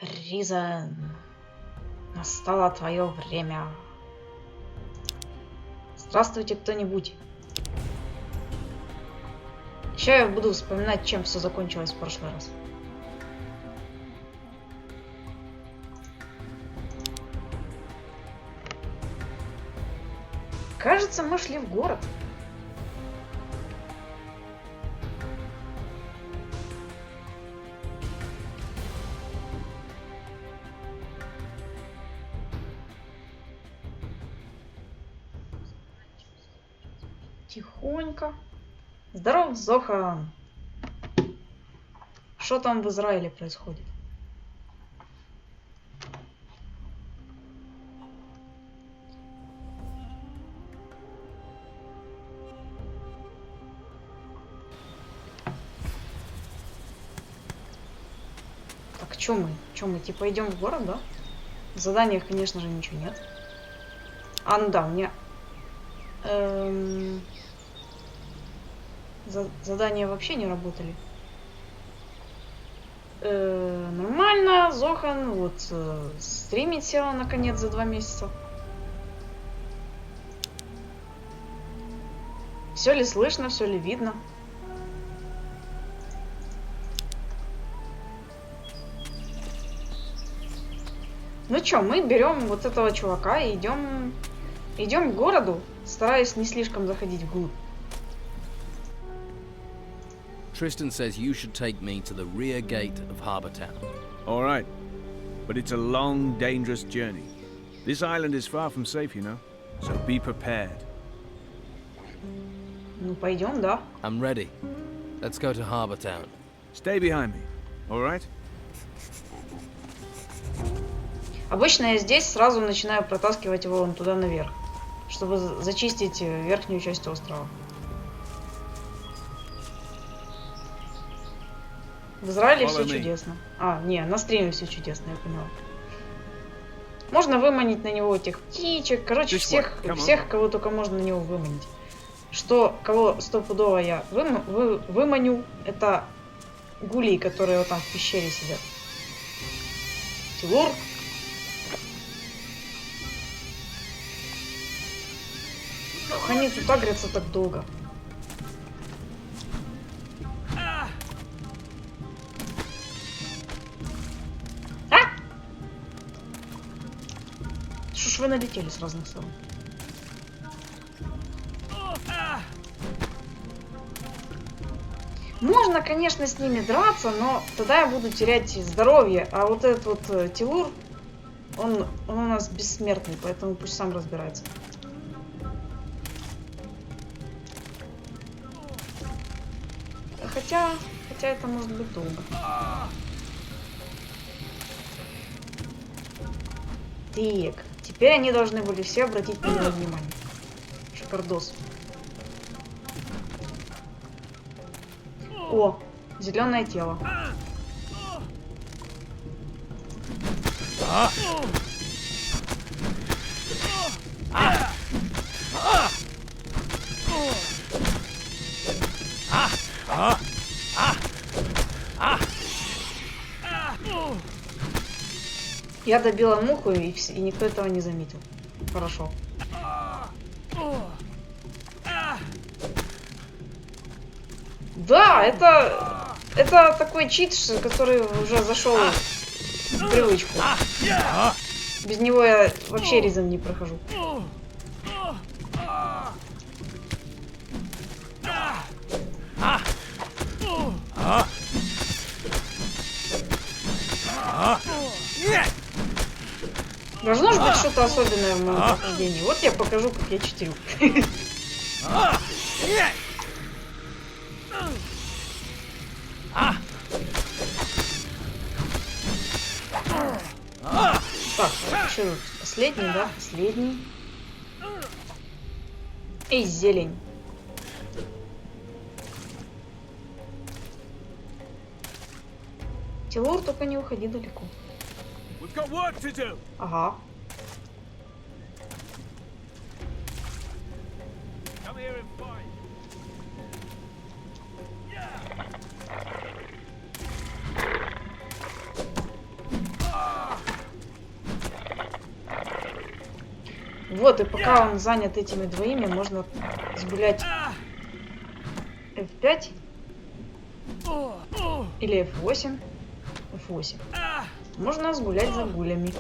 Риза, настало твое время. Здравствуйте, кто-нибудь. Сейчас я буду вспоминать, чем все закончилось в прошлый раз. Кажется, мы шли в город. Тихонько. Здоров, Зохан. Что там в Израиле происходит? Так, чё мы? Типа идем в город, да? В заданиях, конечно же, ничего нет. А, ну да, у меня... Задания вообще не работали. Нормально, Зохан вот стримить села наконец за 2 месяца. Все ли слышно, все ли видно? Ну чё, мы берем вот этого чувака и идем к городу, стараясь не слишком заходить вглубь. Tristan says you should take me to the rear gate of Harbour Town. All right, but it's a long, dangerous journey. This island is far from safe, you know, so be prepared. Ну, пойдем, да. I'm ready. Let's go to Harbour Town. Stay behind me, all right? Обычно я здесь сразу начинаю протаскивать его вон туда наверх, чтобы зачистить верхнюю часть острова. В Израиле все чудесно. А, не, на стриме все чудесно, я поняла. Можно выманить на него этих птичек. Короче, всех, кого только можно на него выманить. Кого стопудово я выманю, это гулей, которые вот там в пещере сидят. Тилур. Ох, они тут агрятся так долго. Вы налетели с разных сторон. Можно, конечно, с ними драться, но тогда я буду терять здоровье. А вот этот вот Тилур, он у нас бессмертный, поэтому пусть сам разбирается. Хотя это может быть долго. Так. Теперь они должны были все обратить на него внимание. Шикардос. О, зеленое тело. Я добила муху, и никто этого не заметил. Хорошо. Да, это такой чит, который уже зашел в привычку. Без него я вообще ризом не прохожу. Должно же быть что-то особенное в моем прохождении. Вот я покажу, как я читерю. Так, что последний, да? Последний. И зелень. Тилур, только не уходи далеко. Ага. Вот, и пока он занят этими двоими, можно сгулять F5 или F8. F8. Можно сгулять за гулями.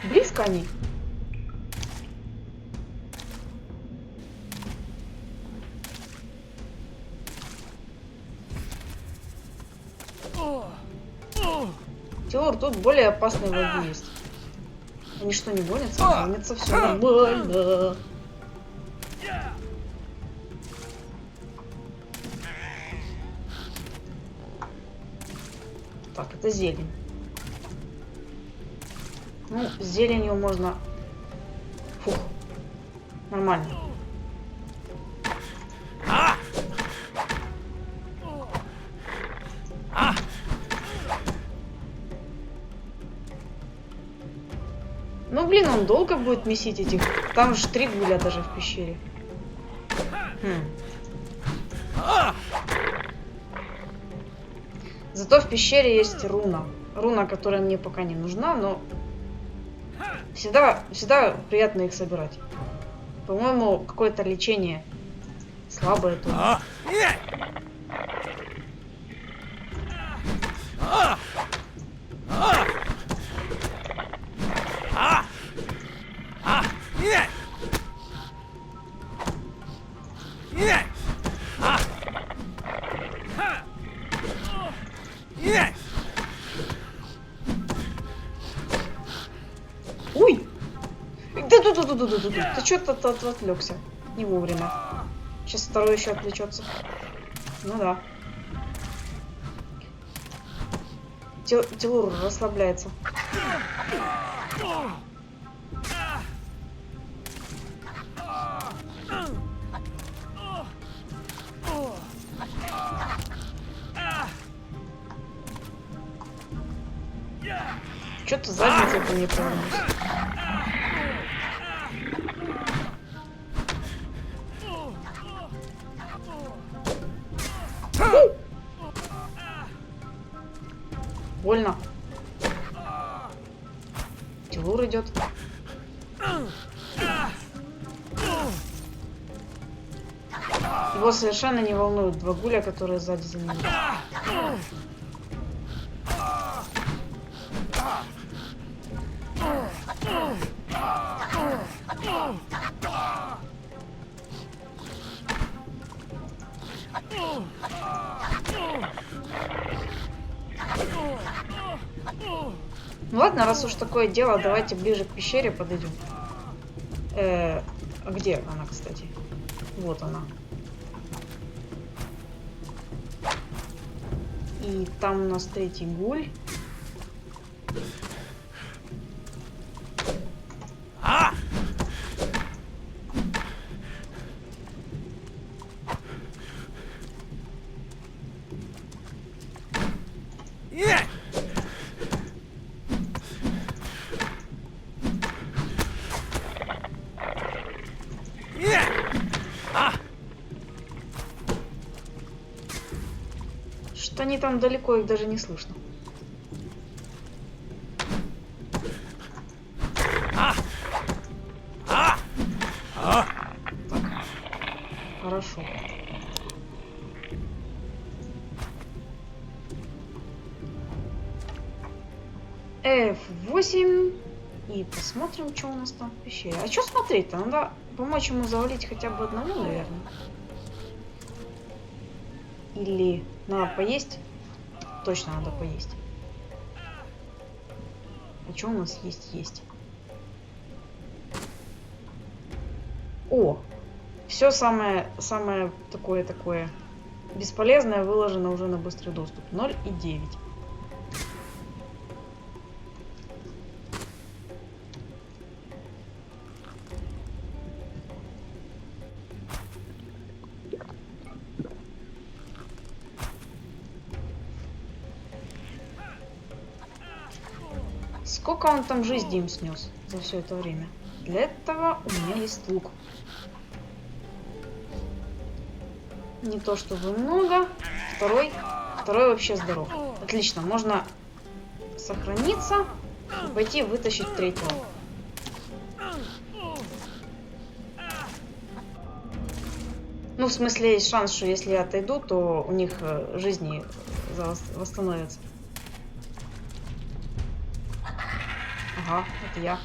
Близко они. Тилур, тут более опасные враги есть. Они что, не гонятся? Гонятся, все нормально. Так, это зелень. Ну, с зеленью можно... Фух. Нормально. Ну, блин, он долго будет месить этих... Там же 3 гуля даже в пещере. Зато в пещере есть руна. Руна, которая мне пока не нужна, но... Всегда приятно их собирать. По-моему, какое-то лечение слабое тут. Ой! Ты что-то отвлекся. Не вовремя. Сейчас второй еще отвлечется. Ну да. Тилур расслабляется. Что-то задница это не повернулась. Больно. Тилур идет. Его совершенно не волнуют 2 гуля, которые сзади за ним. Ну ладно, раз уж такое дело, давайте ближе к пещере подойдем. А где она, кстати? Вот она. И там у нас 3-й гуль. Что они там далеко, их даже не слышно. Так. Хорошо. F8. И посмотрим, что у нас там в пещере. А что смотреть-то? Надо помочь ему завалить хотя бы одному, наверное. Или надо поесть? Точно надо поесть. А что у нас есть? О! Все самое такое бесполезное выложено уже на быстрый доступ. 0,9. Сколько он там жизни им снес за все это время? Для этого у меня есть лук. Не то чтобы много. Второй вообще здоров. Отлично, можно сохраниться и пойти вытащить третьего. Ну, в смысле, есть шанс, что если я отойду, то у них жизни восстановятся. Ага, это я.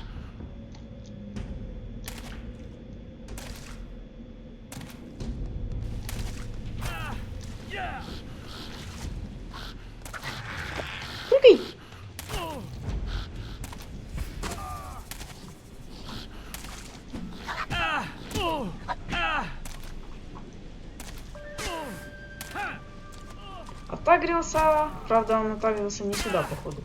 Прыгай! Отагрился. Правда, он отагрился не сюда, походу.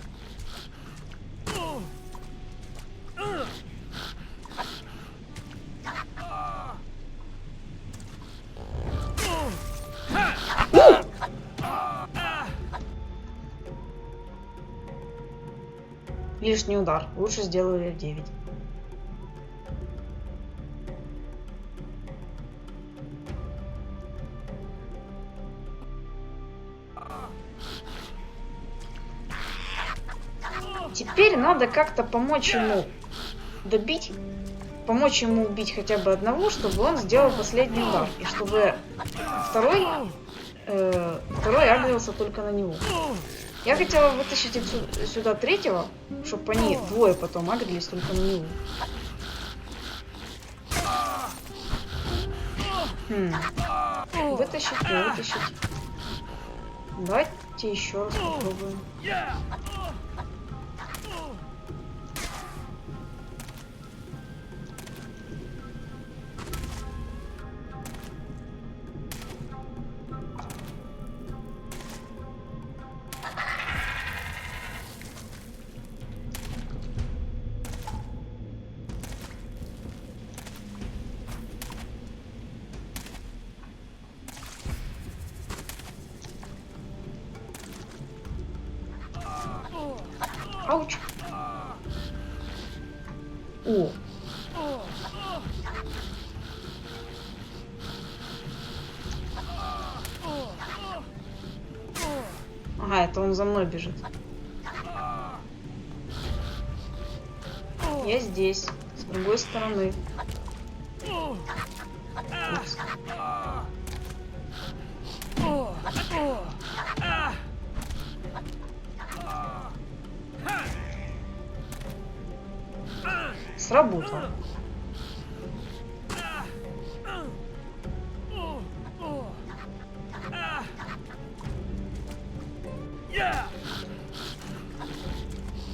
Лишний удар. Лучше сделаю F9. Теперь надо как-то помочь ему добить, помочь ему убить хотя бы одного, чтобы он сделал последний удар. И чтобы второй агрился только на него. Я хотела вытащить сюда третьего, чтобы они двое потом агрились только на него. Вытащить, не вытащить. Давайте еще раз попробуем. Ауч. О. Ага, это он за мной бежит. Я здесь, с другой стороны. Упс. Сработало.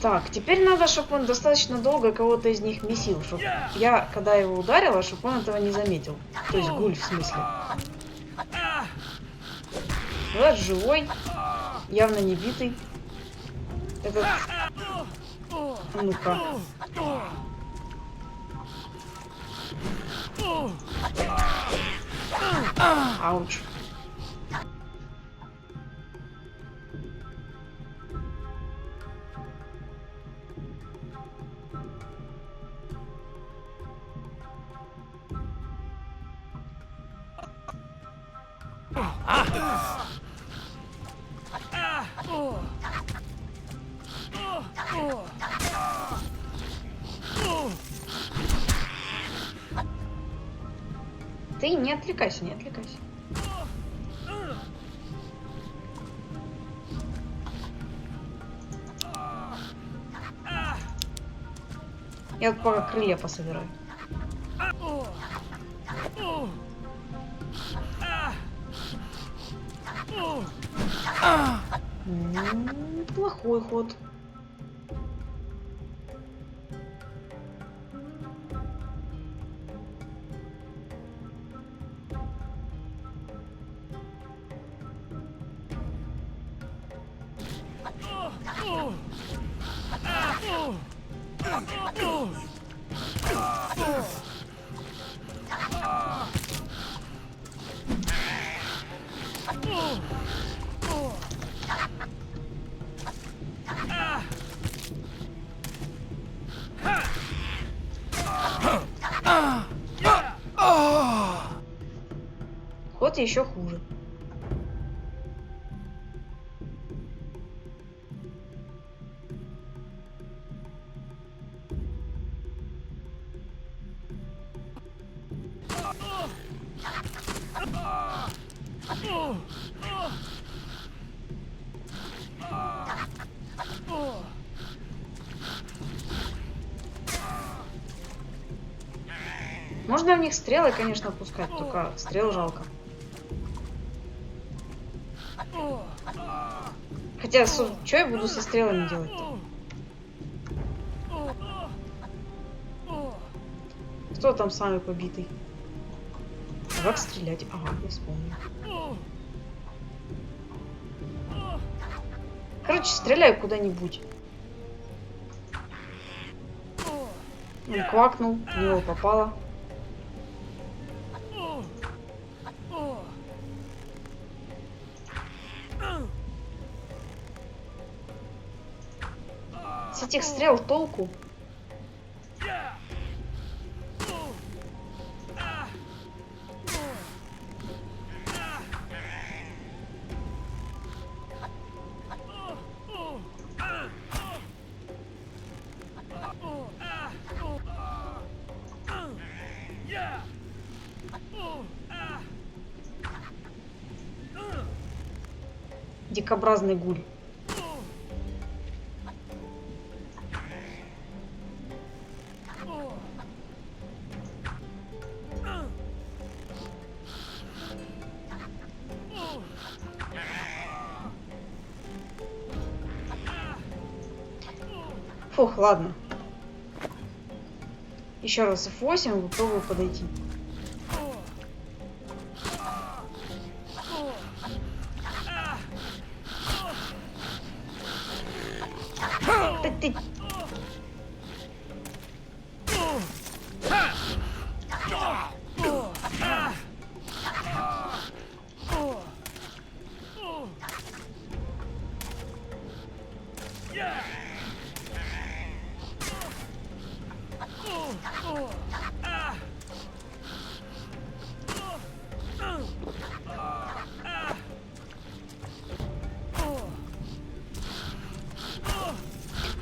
Так, теперь надо, чтобы он достаточно долго кого-то из них месил, чтобы я, когда его ударила, чтобы он этого не заметил. То есть гуль, в смысле. Вот живой, явно не битый. Этот... А ну-ка. Ауч. Ты не отвлекайся, не отвлекайся. Я вот пока крылья пособираю. Плохой ход. вот еще хуже. Можно в них стрелы, конечно, пускать, только стрел жалко. Хотя, что я буду со стрелами делать-то? Кто там самый побитый? А как стрелять? Ага, я вспомнил. Короче, стреляй куда-нибудь. Он квакнул, в него попало. С этих стрел толку? Дикобразный гуль. Фух, ладно. Еще раз F8, попробую подойти. Ты.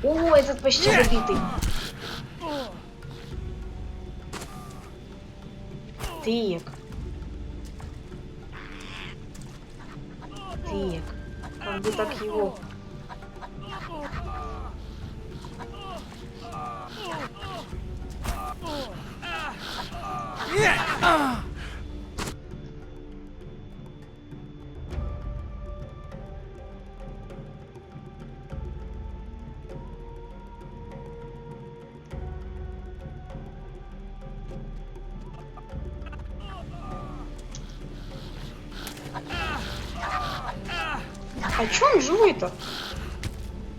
О, этот почти забитый. Тык. Тык. Как бы так его. А чё он живой-то?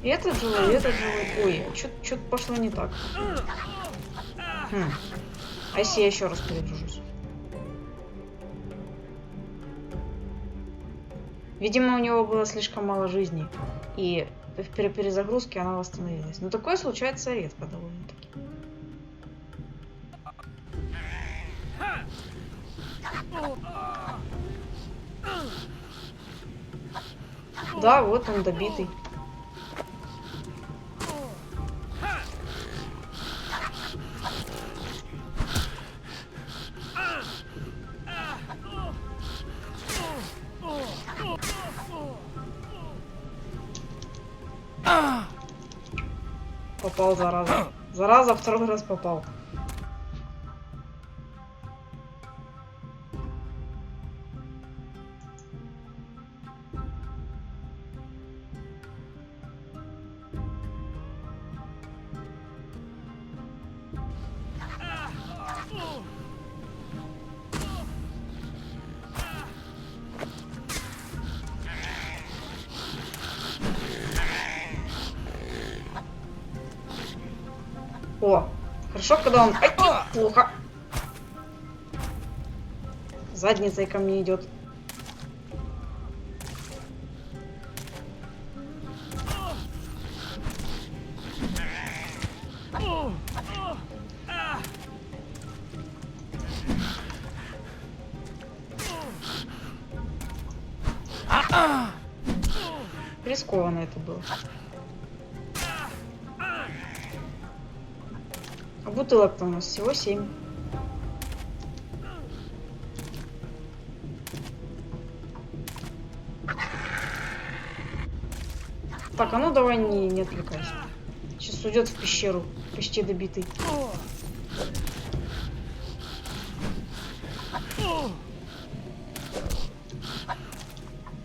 И этот живой, и этот живой. Ой, что-то пошло не так. А если я еще раз перегружусь? Видимо, у него было слишком мало жизни. И при перезагрузке она восстановилась. Но такое случается редко довольно-таки. Да, вот он добитый. Попал, зараза. Зараза, второй раз попал. О, хорошо, когда он... Ай, плохо. Задницей ко мне идет. рискованно это было. А бутылок-то у нас всего 7. Так, а ну давай не отвлекайся. Сейчас уйдет в пещеру, почти добитый.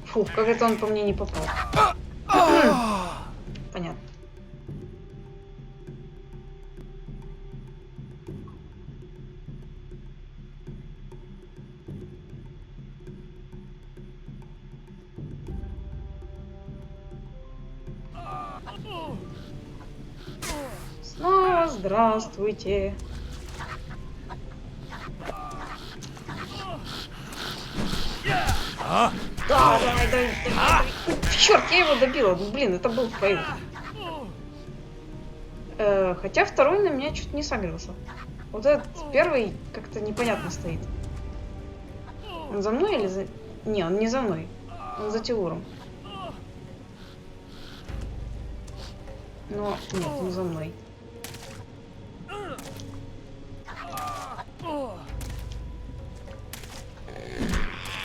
Фух, как это он по мне не попал. Понятно. Снова здравствуйте. Да, давай. Черт, я его добила. Ну, блин, это был фейл. Хотя второй на меня чуть не согрелся. Вот этот первый как-то непонятно стоит. Он за мной или за... Не, он не за мной. Он за Тилуром. Но нет, он за мной.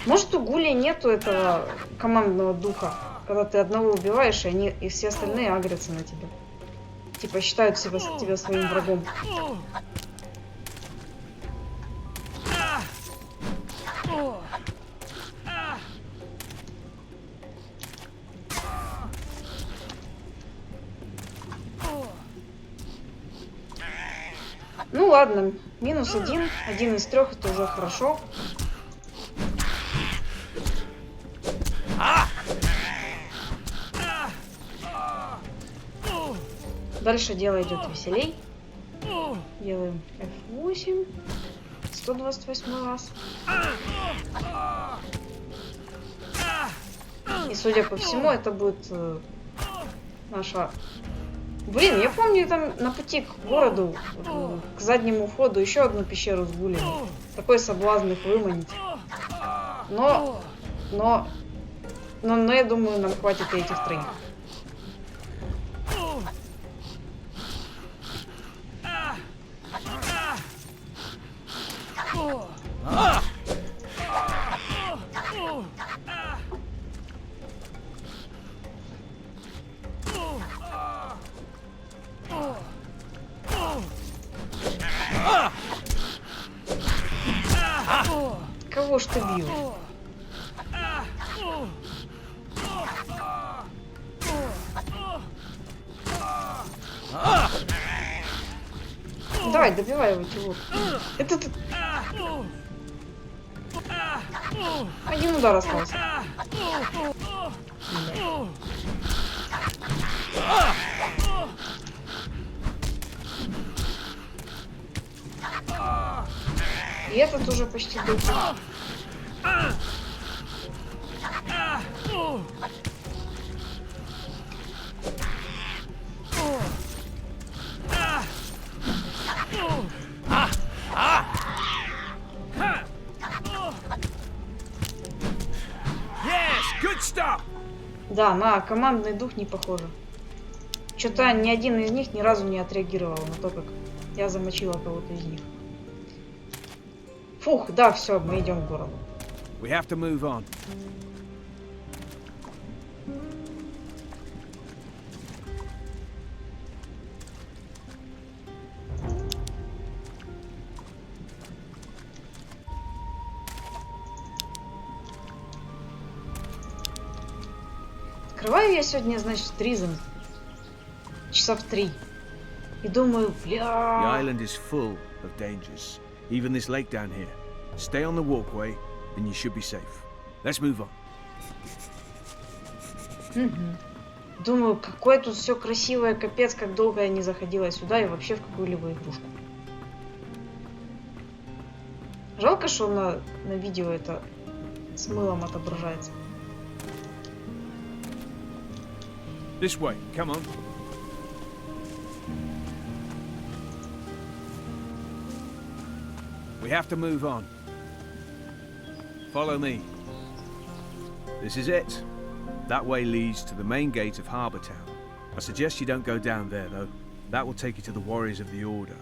Может, у Гули нету этого командного духа, когда ты одного убиваешь, и все остальные агрятся на тебя. Типа считают тебя своим врагом. Ну ладно, -1, 1 из 3, это уже хорошо. Дальше дело идет веселей. Делаем F8. 128 раз. И судя по всему, это будет наша... Блин, я помню там на пути к городу, к заднему входу, еще одну пещеру с гулями. Такой соблазн их выманить. Но я думаю, нам хватит и этих троих. Кого ж ты бил? Давай, добивай его, Тилур. Это ты... Один удар остался. И этот уже почти был. Да, на командный дух не похоже. Что-то ни один из них ни разу не отреагировал на то, как я замочила кого-то из них. Фух, да, все, мы идем к городу. We have to move on. Открываю я сегодня, значит, Ризен. Часа в 3. И думаю, The island is full of dangers. Even this lake down here. Stay on the walkway, and you should be safe. Let's move on. Думаю, какое тут все красивое, капец, как долго я не заходила сюда и вообще в какую-либо игрушку. Жалко, что на видео это с мылом отображается. This way, come on. We have to move on. Follow me. This is it. That way leads to the main gate of Harbour Town. I suggest you don't go down there, though. That will take you to the warriors of the Order.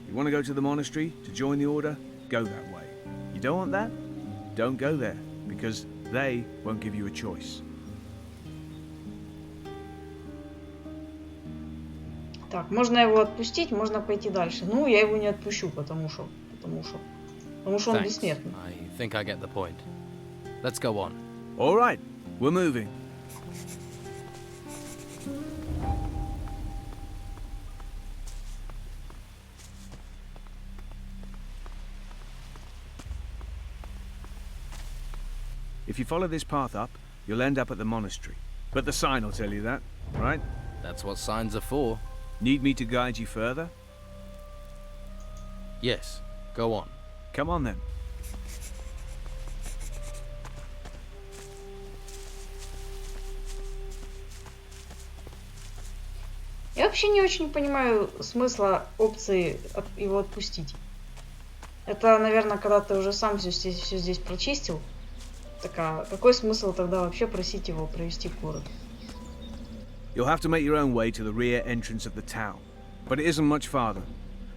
You want to go to the monastery to join the Order? Go that way. You don't want that? Don't go there, because they won't give you a choice. Так, можно его отпустить, можно пойти дальше. Ну, я его не отпущу, потому что он бессмертный. I think I get the point. Let's go on. All right, we're moving. If you follow this path up, you'll end up at the monastery. But the sign will tell you that, right? That's what signs are for. Need me to guide you further? Yes, go on. Come on then. Я вообще не очень понимаю смысла опции его отпустить. Это, наверное, когда ты уже сам все здесь прочистил. Так а какой смысл тогда вообще просить его провести город? You'll have to make your own way to the rear entrance of the town, but it isn't much farther.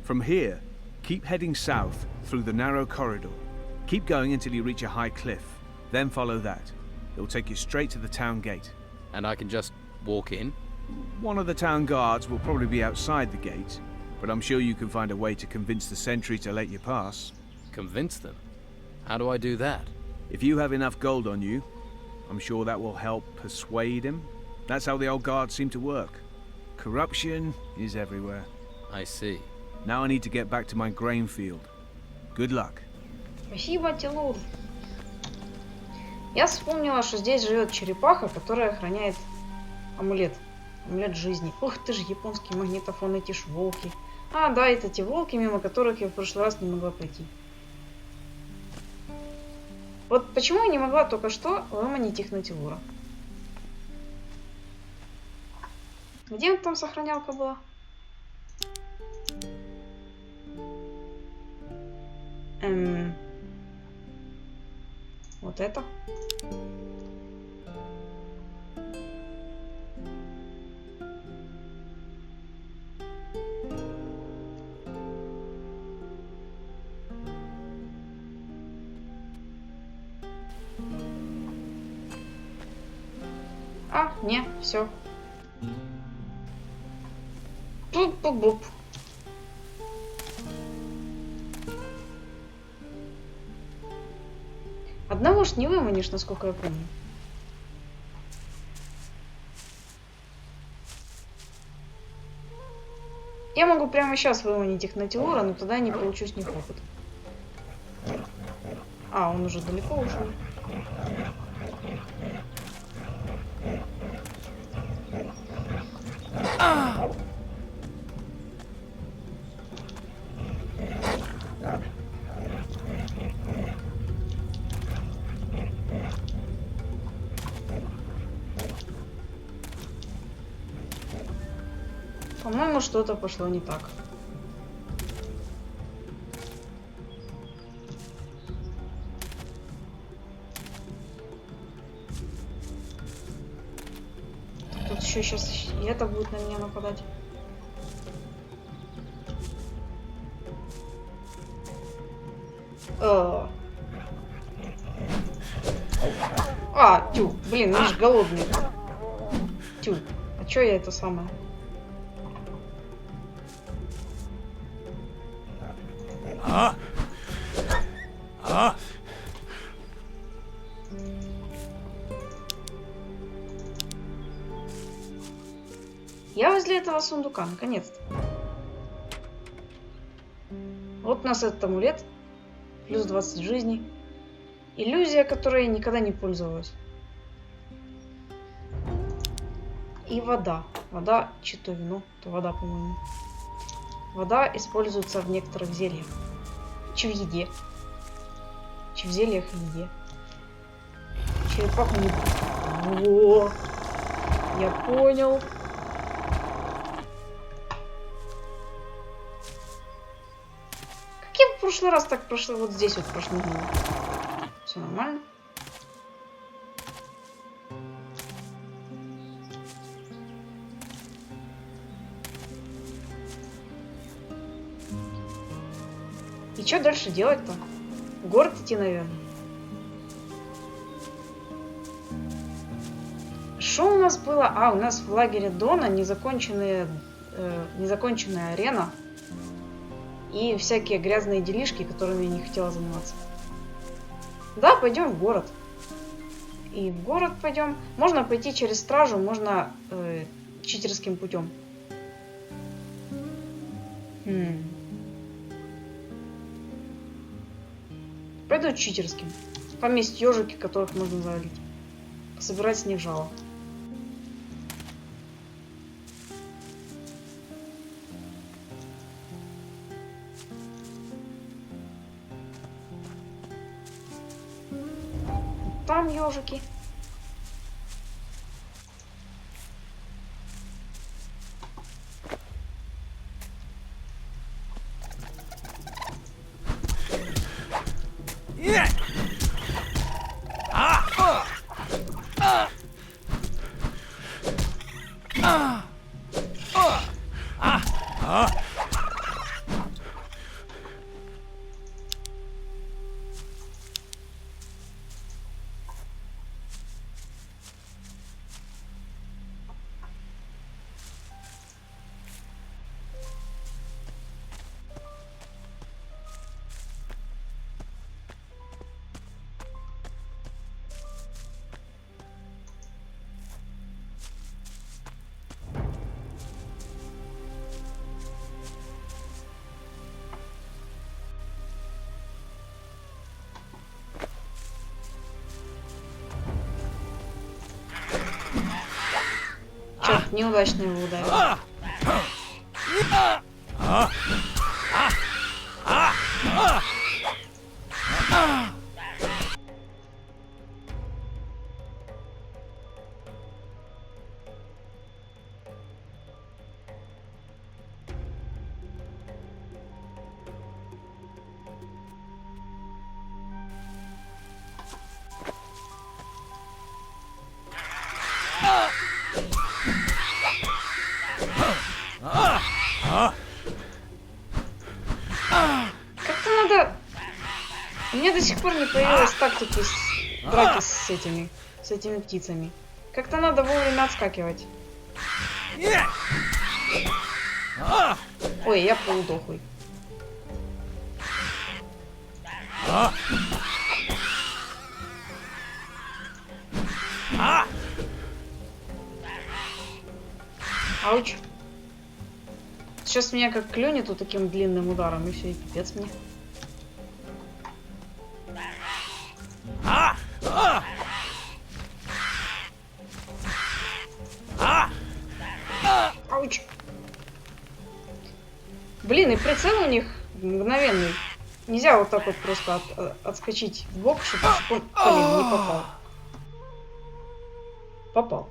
From here, keep heading south through the narrow corridor. Keep going until you reach a high cliff, then follow that. It will take you straight to the town gate. And I can just walk in? One of the town guards will probably be outside the gate, but I'm sure you can find a way to convince the sentry to let you pass. Convince them? How do I do that? If you have enough gold on you, I'm sure that will help persuade him. That's how the old guards seem to work. Corruption is everywhere. I see. Now I need to get back to my grain field. Good luck. Спасибо, Тилур. Я вспомнила, что здесь живет черепаха, которая охраняет амулет. Амулет жизни. Ух ты ж, японский магнитофон, эти ж волки. А, да, это те волки, мимо которых я в прошлый раз не могла пройти. Вот почему я не могла только что выманить их на Тилура? Где там сохранялка была? Вот это? А, не, все. Буп-буп-буп. Одного ж не выманишь, насколько я помню. Я могу прямо сейчас выманить их на Тилура, но тогда не получу с них опыт. А, он уже далеко ушел. По-моему, что-то пошло не так. Тут еще сейчас и это будет на меня нападать. А, тю, блин, они же голодные. Тю, а чё я это самое? Я возле этого сундука, наконец-то. Вот у нас этот амулет. Плюс 20 жизней. Иллюзия, которой я никогда не пользовалась. И вода. Вода, что-то вино. Это вода, по-моему. Вода используется в некоторых зельях. Че в еде. Че в зельях и еде. Черепаху не... О, я понял. Как я в прошлый раз так прошла? Вот здесь вот прошла. Все нормально. И что дальше делать-то? В город идти, наверное. Что у нас было? А, у нас в лагере Дона незаконченная арена. И всякие грязные делишки, которыми я не хотела заниматься. Да, пойдем в город. И в город пойдем. Можно пойти через стражу, можно читерским путем. Пойду читерским. Там есть ежики, которых можно завалить. Собирать с них жало. Там ежики. Черт, неудачно его ударил. Как-то надо... У меня до сих пор не появилась тактики драки с этими птицами. Как-то надо вовремя отскакивать. Ой, я полудохлый. Ауч. Сейчас меня как клюнет вот таким длинным ударом, и все, и пипец мне. Ауч. Блин, и прицел у них мгновенный. Нельзя вот так вот просто отскочить в бок, чтобы он, блин, не попал. Попал.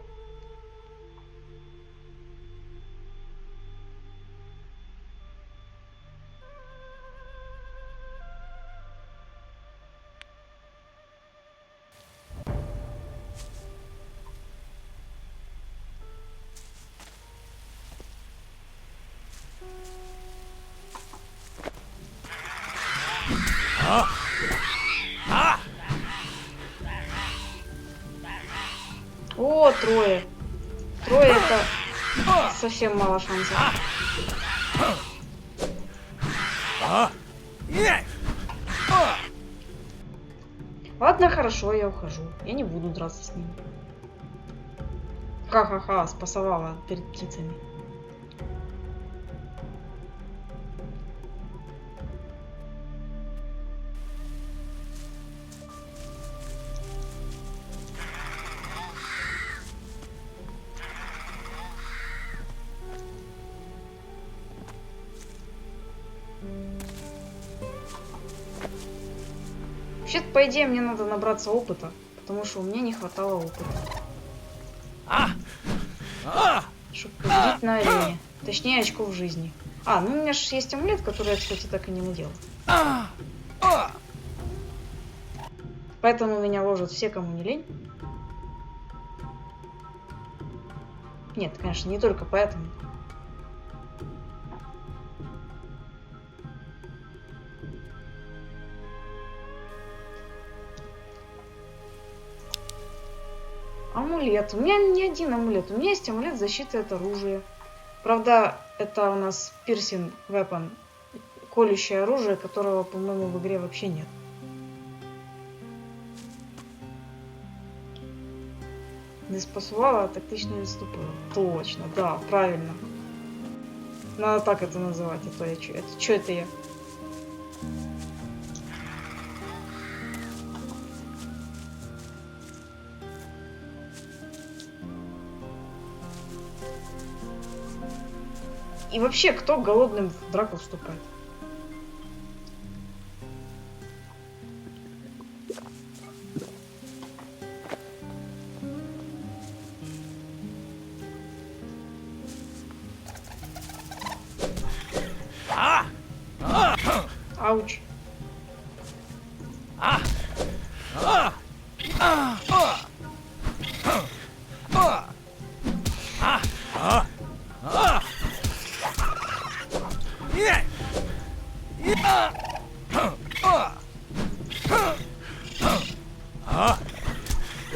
О, трое. Трое это совсем мало шансов. Ладно, хорошо, я ухожу. Я не буду драться с ними. Ха-ха-ха, спасовала перед птицами. Вообще-то, по идее, мне надо набраться опыта, потому что у меня не хватало опыта. Чтобы победить на арене. Точнее, очков жизни. А, ну у меня же есть амулет, который я, кстати, так и не надел. Поэтому меня ложат все, кому не лень. Нет, конечно, не только поэтому. Амулет. У меня не один амулет. У меня есть амулет защиты от оружия. Правда, это у нас piercing weapon. Колющее оружие, которого, по-моему, в игре вообще нет. Не спасувала, а тактично не отступила. Точно, да, правильно. Надо так это называть, а то я чё? Чё это я? И вообще, кто голодным в драку вступает? Ауч.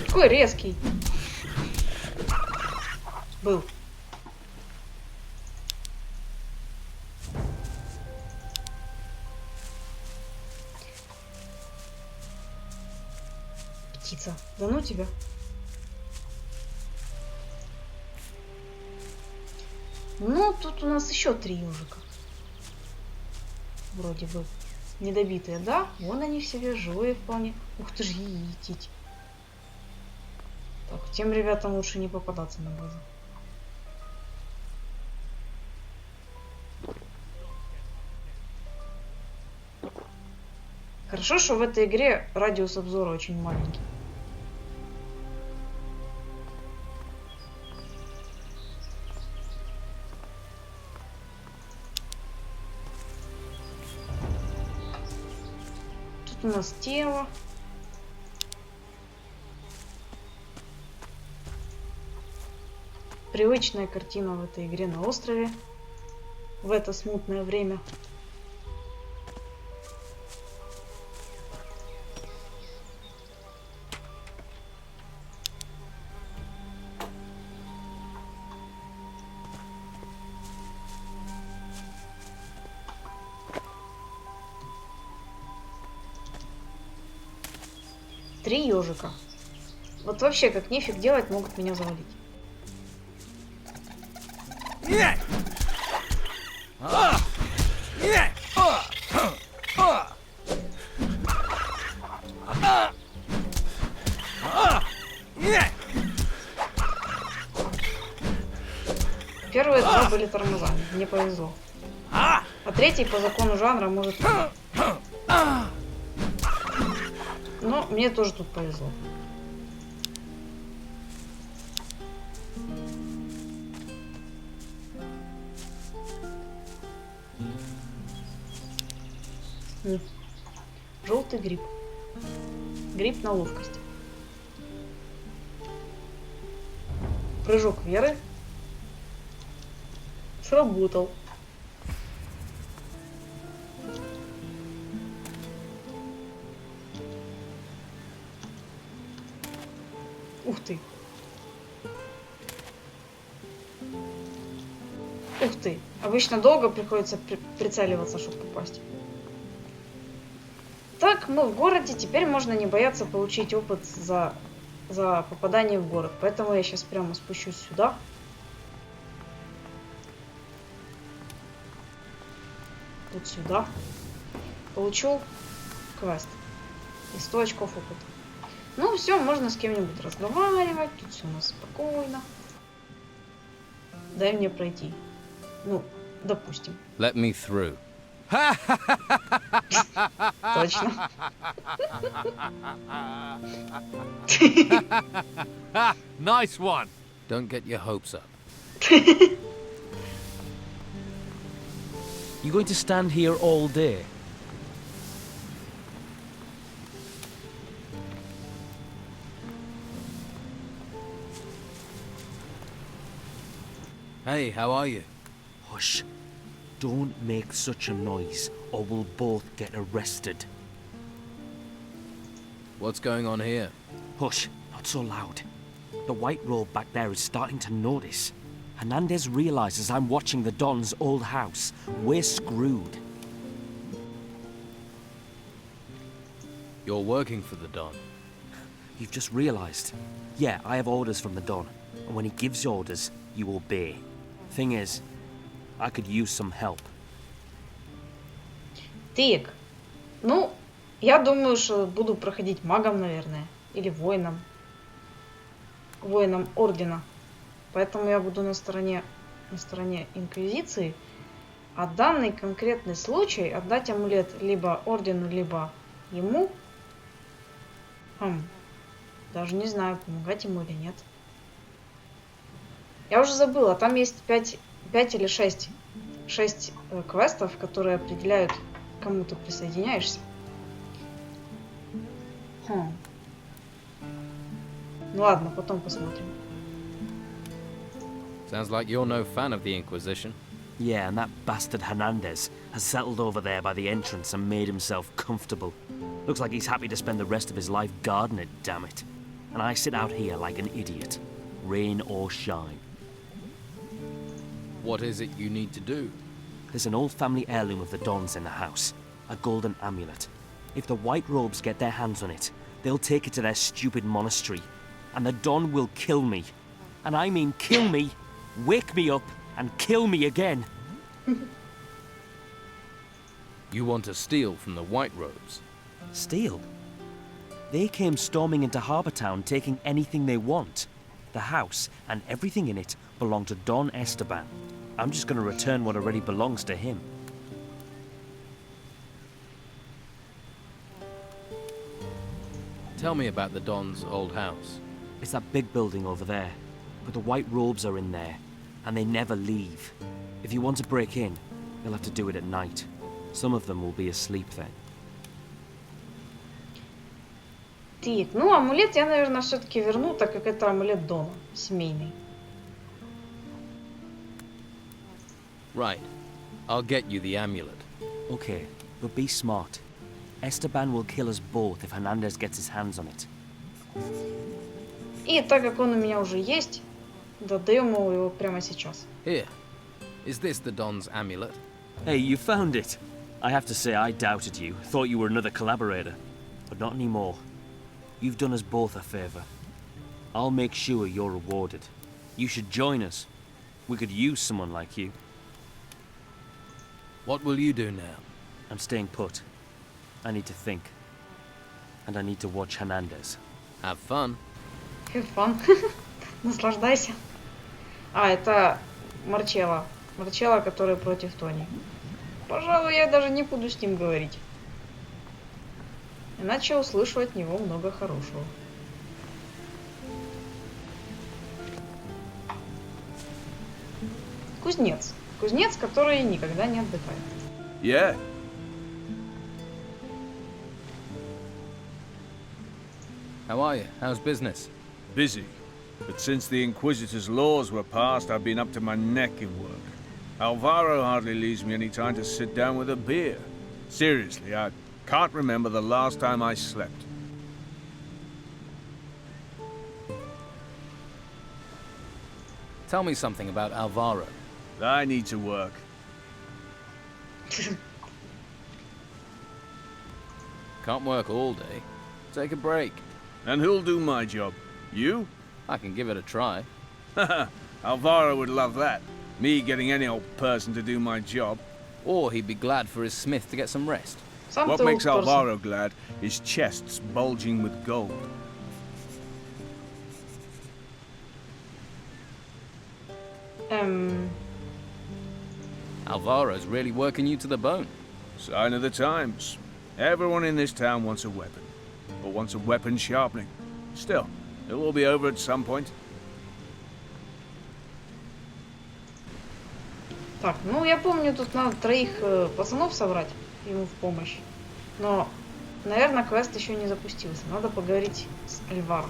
Какой резкий. Был. Птица. Да ну тебя. Ну, тут у нас еще 3 ежика. Вроде бы. Недобитые, да? Вон они все живые вполне. Ух ты ж, етить. Так, тем ребятам лучше не попадаться на глаза. Хорошо, что в этой игре радиус обзора очень маленький. Тут у нас тело. Привычная картина в этой игре на острове в это смутное время. Три ежика. Вот вообще как нефиг делать, могут меня завалить. Первые 2 были тормозами, мне повезло. А третий по закону жанра может... Но мне тоже тут повезло. Желтый гриб. Гриб на ловкость. Прыжок веры. Сработал. Ух ты. Ух ты. Обычно долго приходится прицеливаться, чтобы попасть. Так, мы в городе. Теперь можно не бояться получить опыт за попадание в город. Поэтому я сейчас прямо спущусь сюда. Вот сюда. Получу квест. И 100 очков опыта. Ну все, можно с кем-нибудь разговаривать. Тут все у нас спокойно. Дай мне пройти. Ну, допустим. Let me through. Точно. Nice one. Don't get your hopes up. You going to stand here all day? Hey, how are you? Hush. Don't make such a noise, or we'll both get arrested. What's going on here? Hush, not so loud. The white robe back there is starting to notice. Hernandez realizes I'm watching the Don's old house. We're screwed. You're working for the Don. You've just realized. Yeah, I have orders from the Don. And when he gives orders, you obey. Thing is, I could use some help. Так, ну, я думаю, что буду проходить магом, наверное, или воином. Воином Ордена. Поэтому я буду на стороне Инквизиции. А данный конкретный случай отдать амулет либо Ордену, либо ему. Даже не знаю, помогать ему или нет. Я уже забыла, там есть 5 или 6 квестов, которые определяют, к кому ты присоединяешься. Ну ладно, потом посмотрим. Sounds like you're no fan of the Inquisition. Yeah, and that bastard Hernandez has settled over there by the entrance and made himself comfortable. Looks like he's happy to spend the rest of his life guarding it, damn it. And I sit out here like an idiot, rain or shine. What is it you need to do? There's an old family heirloom of the Dons in the house, a golden amulet. If the White Robes get their hands on it, they'll take it to their stupid monastery, and the Don will kill me. And I mean kill me, wake me up, and kill me again. You want to steal from the White Robes? Steal? They came storming into Harbour Town taking anything they want. The house and everything in it belong to Don Esteban. I'm just going to return what already belongs to him. Tell me about the Don's old house. It's that big building over there. But the White Robes are in there, and they never leave. If you want to break in, you'll have to do it at night. Some of them will be asleep then. Так, ну амулет я, наверное, все-таки верну, так как это амулет Дона, семейный. Right. I'll get you the amulet. Okay, but be smart. Esteban will kill us both if Hernandez gets his hands on it. И так как он у меня уже есть, додаем его прямо сейчас. Here. Is this the Don's amulet? Hey, you found it! I have to say I doubted you, thought you were another collaborator. But not anymore. You've done us both a favor. I'll make sure you're rewarded. You should join us. We could use someone like you. What will you do now? I'm staying put. I need to think. And I need to watch Hernandez. Have fun. Have fun. Наслаждайся. А, это Марчелло. Марчелло, который против Тони. Пожалуй, я даже не буду с ним говорить. Иначе услышу от него много хорошего. Кузнец. Кузнец, который никогда не отдыхает. Yeah. How are you? How's business? Busy. But since the Inquisitor's laws were passed, I've been up to my neck in work. Alvaro hardly leaves me any time to sit down with a beer. Seriously, I can't remember the last time I slept. Tell me something about Alvaro. I need to work. Can't work all day. Take a break. And who'll do my job? You? I can give it a try. Haha, Alvaro would love that. Me getting any old person to do my job. Or he'd be glad for his smith to get some rest. What makes Alvaro glad is chests bulging with gold. Alvaro's really working you to the bone. Sign of the times. Everyone in this town wants a weapon. Or wants a weapon sharpening. Still, it'll all be over at some point. Так, ну я помню, тут надо 3 пацанов собрать ему в помощь. Но, наверное, квест еще не запустился. Надо поговорить с Альваро.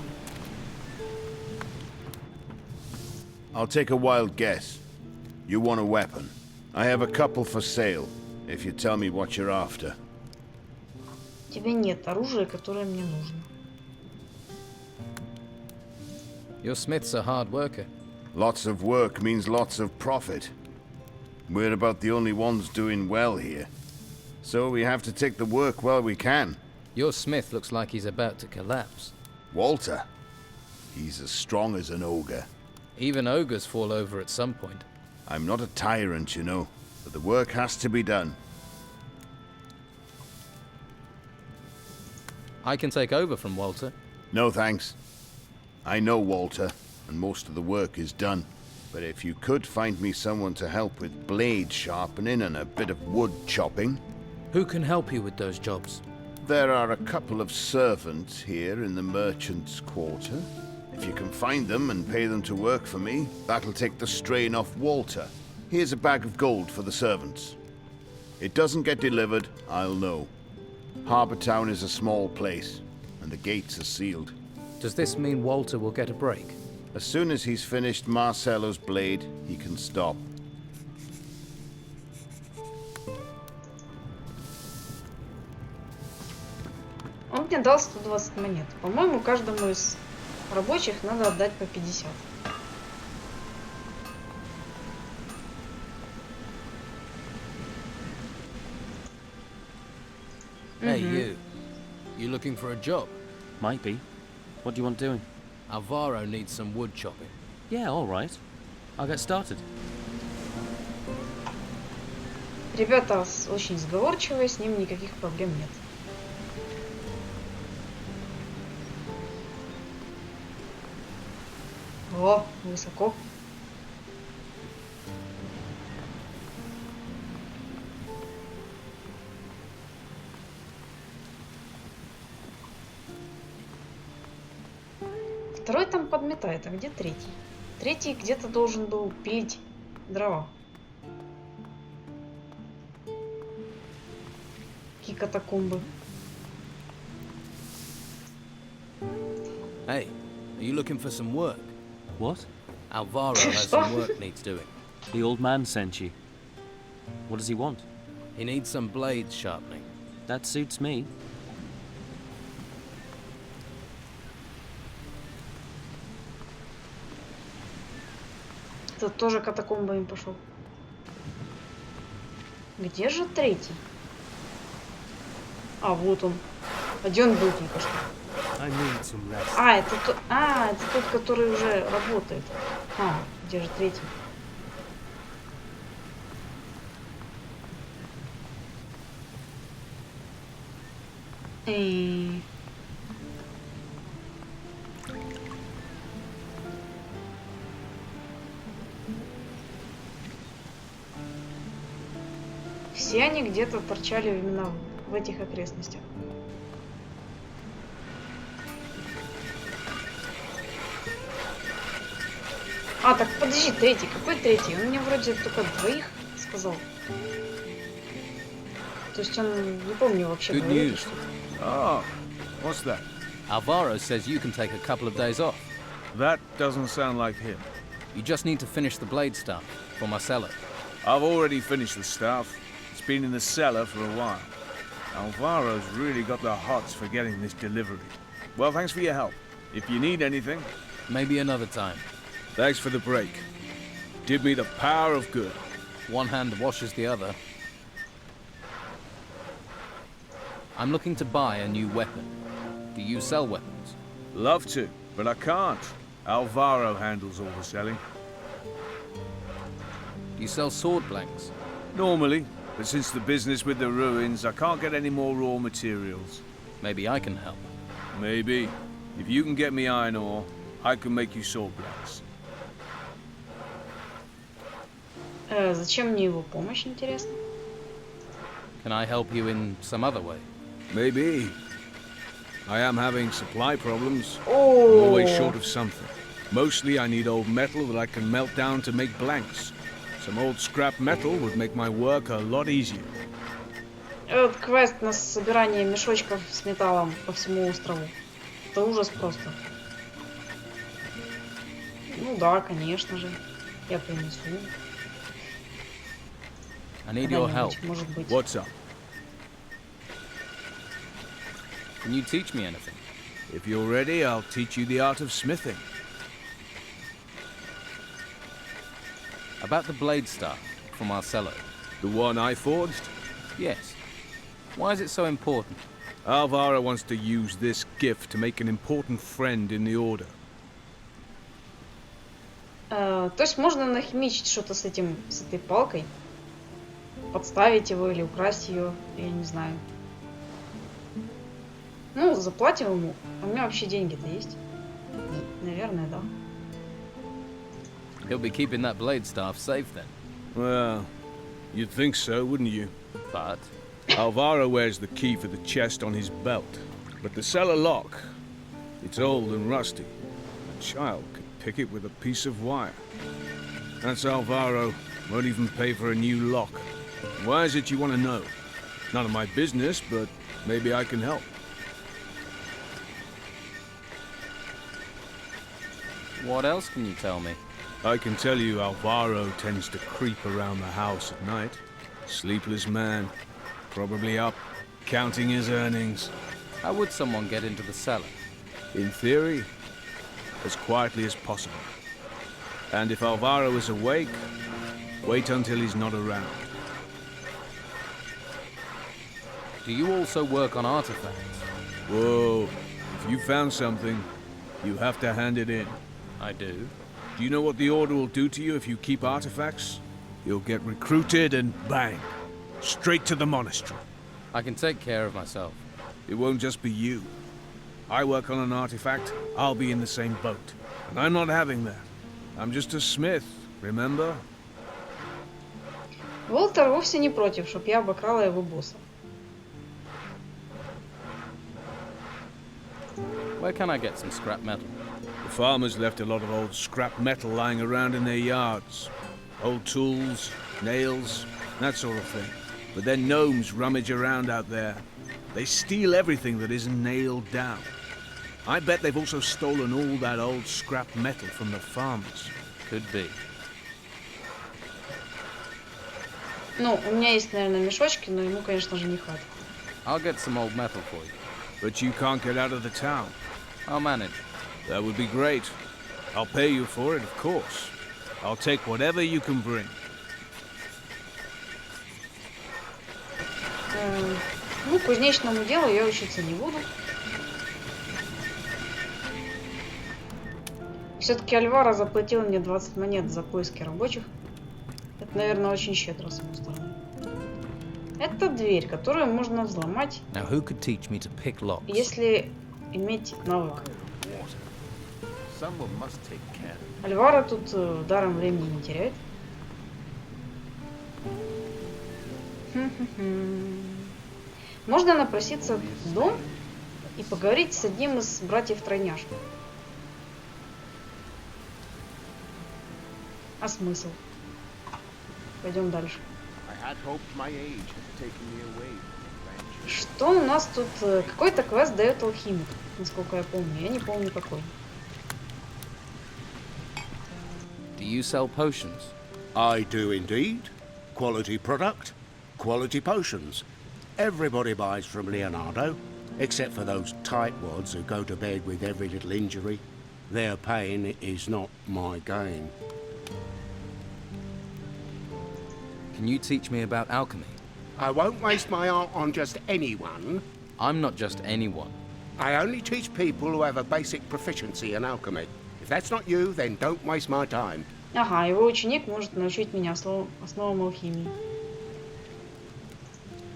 I'll take a wild guess. You want a weapon. I have a couple for sale, if you tell me what you're after. У тебя нет оружия, которое мне нужно. Your smith's a hard worker. Lots of work means lots of profit. We're about the only ones doing well here. So we have to take the work while we can. Your smith looks like he's about to collapse. Walter? He's as strong as an ogre. Even ogres fall over at some point. I'm not a tyrant, you know, but the work has to be done. I can take over from Walter. No thanks. I know Walter, and most of the work is done. But if you could find me someone to help with blade sharpening and a bit of wood chopping... Who can help you with those jobs? There are a couple of servants here in the merchant's quarter. If you can find them and pay them to work for me, that'll take the strain off Walter. Here's a bag of gold for the servants. It doesn't get delivered, I'll know. Harbour Town is a small place, and the gates are sealed. Does this mean Walter will get a break? As soon as he's finished Marcello's blade, he can stop. Он мне дал 120 монет. По-моему, каждому из рабочих надо отдать по 50. Hey, you. You looking for a job? Might be. What do you want doing? Alvaro needs some wood chopping. Yeah, all right. I'll get started. Ребята очень сговорчивые, с ним никаких проблем нет. О, высоко. Второй там подметает, а где третий? Третий где-то должен был пилить дрова. Какие катакомбы. Hey, are you looking for some work? What? Alvaro has some work needs doing. The old man sent you. What does he want? He needs some blades sharpening. That suits me. Тут тоже катакомбами пошел. Где же третий? А, вот он. А где он был только что? Это тот, который уже работает. А, где же третий? Все они где-то торчали именно в этих окрестностях. А, так подожди, третий. Какой третий? Он мне вроде только двоих сказал. То есть он, не помню вообще. Good news. Oh, what's that? Alvaro says you can take a couple of days off. That doesn't sound like him. You just need to finish the blade stuff for Marcello. I've already finished the stuff. It's been in the cellar for a while. Alvaro's really got the hots for getting this delivery. Well, thanks for your help. If you need anything... Maybe another time. Thanks for the break. Did me the power of good. One hand washes the other. I'm looking to buy a new weapon. Do you sell weapons? Love to, but I can't. Alvaro handles all the selling. Do you sell sword blanks? Normally, but since the business with the ruins, I can't get any more raw materials. Maybe I can help. Maybe. If you can get me iron ore, I can make you sword blanks. Зачем мне его помощь, интересно? Can I help you in some other way? Maybe. I am having supply problems. Oh. I'm always short of something. Mostly I need old metal that I can melt down to make blanks. Some old scrap metal would make my work a lot easier. Этот квест на собирание мешочков с металлом по всему острову. Это ужас просто. Ну да, конечно же. Я принесу. I need your help. Может быть. What's up? Can you teach me anything? If you're ready, I'll teach you the art of smithing. About the blade staff from Marcello. The one I forged? Yes. Why is it so important? Alvaro wants to use this gift to make an important friend in the Order. То есть можно нахимичить что-то с этой палкой, подставить его или украсть ее, я не знаю. Ну, заплатим ему. А у меня вообще деньги-то есть? Наверное, да. He'll be keeping that blade staff safe then. Well, you'd think so, wouldn't you? But Alvaro wears the key for the chest on his belt, but the cellar lock, it's old and rusty. A child could pick it with a piece of wire. That's Alvaro. Won't even pay for a new lock. Why is it you want to know? None of my business, but maybe I can help. what else can you tell me? I can tell you Alvaro tends to creep around the house at night. Sleepless man. Probably up, counting his earnings. How would someone get into the cellar? In theory, as quietly as possible. And if Alvaro is awake, wait until he's not around. Do you also work on artifacts? Whoa, if you found something, you have to hand it in. I do. Do you know what the Order will do to you if you keep artifacts? You'll get recruited and bang, straight to the monastery. I can take care of myself. It won't just be you. I work on an artifact, I'll be in the same boat. And I'm not having that. I'm just a smith, remember? Уолтер вовсе не против, чтоб я обокрала его босса. Where can I get some scrap metal? The farmers left a lot of old scrap metal lying around in their yards. Old tools, nails, that sort of thing. But then gnomes rummage around out there. They steal everything that isn't nailed down. I bet they've also stolen all that old scrap metal from the farmers. Could be. Ну, у меня есть, наверное, мешочки, но ему, конечно же, не хватит. I'll get some old metal for you. But you can't get out of the town. I'll manage. That would be great. I'll pay you for it, of course. I'll take whatever you can bring. Ну, кузнечному делу я учиться не буду. Все-таки Альваро заплатил мне 20 монет за поиски рабочих. Это, наверное, очень щедро с его стороны. Это дверь, которую можно взломать, Now who could teach me to pick locks? если иметь навык. Someone must take care. Альваро тут даром времени не теряет. Можно напроситься в дом и поговорить с одним из братьев-тройняшек. А смысл? Пойдем дальше. Что у нас тут? Какой-то квест дает алхимик, насколько я помню. Я не помню какой. Do you sell potions? I do indeed. Quality product, quality potions. Everybody buys from Leonardo, except for those tightwads who go to bed with every little injury. Their pain is not my gain. Can you teach me about alchemy? I won't waste my art on just anyone. I'm not just anyone. I only teach people who have a basic proficiency in alchemy. If that's not you, then don't waste my time. Ага, его ученик может научить меня основам алхимии.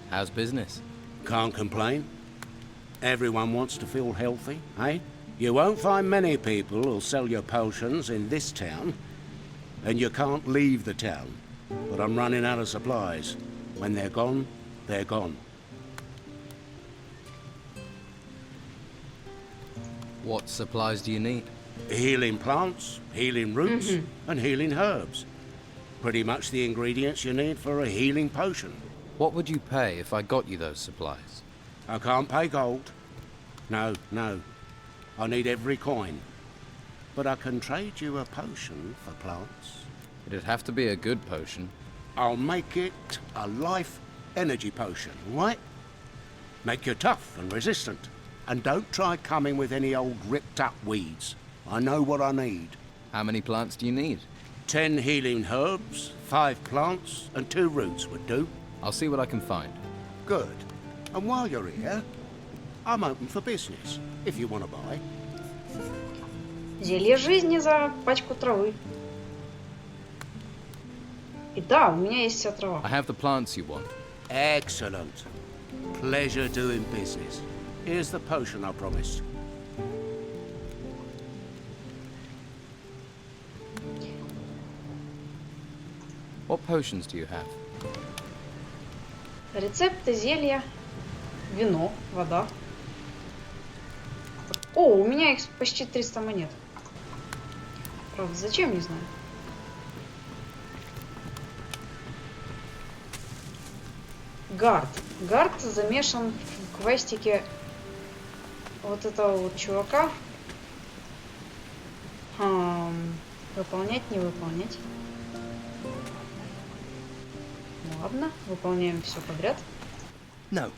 How's business? Can't complain. Everyone wants to feel healthy, eh? You won't find many people who'll sell your potions in this town, and you can't leave the town. But I'm running out of supplies. When they're gone, they're gone. What supplies do you need? Healing plants, healing roots, and healing herbs. Pretty much the ingredients you need for a healing potion. What would you pay if I got you those supplies? I can't pay gold. No, no. I need every coin. But I can trade you a potion for plants. It'd have to be a good potion. I'll make it a life energy potion, right? Make you tough and resistant. And don't try coming with any old ripped up weeds. I know what I need. How many plants do you need? 10 healing herbs, 5 plants, and 2 roots would do. I'll see what I can find. Good. And while you're here, I'm open for business, if you want to buy. Зелье жизни за пачку травы. И да, у меня есть вся трава. I have the plants you want. Excellent. Pleasure doing business. Here's the potion I promised. What potions do you have? Рецепты, зелья, вино, вода. О, у меня их почти 300 монет. Правда, зачем, не знаю. Гард. Гард замешан в квестике вот этого вот чувака. Выполнять, не выполнять. Ну ладно, выполняем все подряд. No,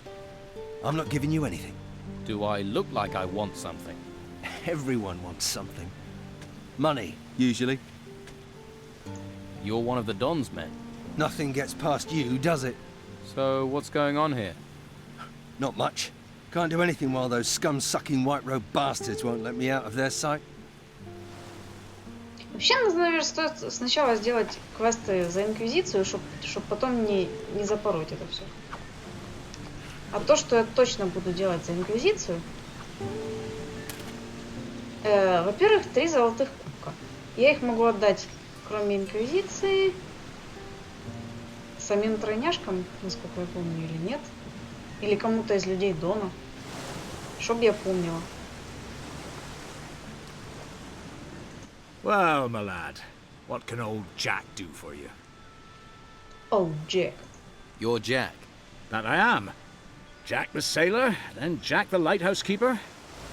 I'm not giving you anything. Do I look like I want something? Everyone wants something. Money, usually. You're one of the Don's men. Nothing gets past you, does it? So what's going on here? Not much. Can't do anything while those scum-sucking white-robe bastards won't let me out of their sight. Вообще, наверное, стоит сначала сделать квесты за Инквизицию, чтобы потом не запороть это все. А то, что я точно буду делать за Инквизицию... во-первых, 3 золотых кубка. Я их могу отдать, кроме Инквизиции, самим тройняшкам, насколько я помню, или нет. Или кому-то из людей Дона. Чтоб я помнила. Well, my lad, what can old Jack do for you? Oh, Jack. You're Jack. That I am. Jack the sailor, then Jack the lighthouse keeper.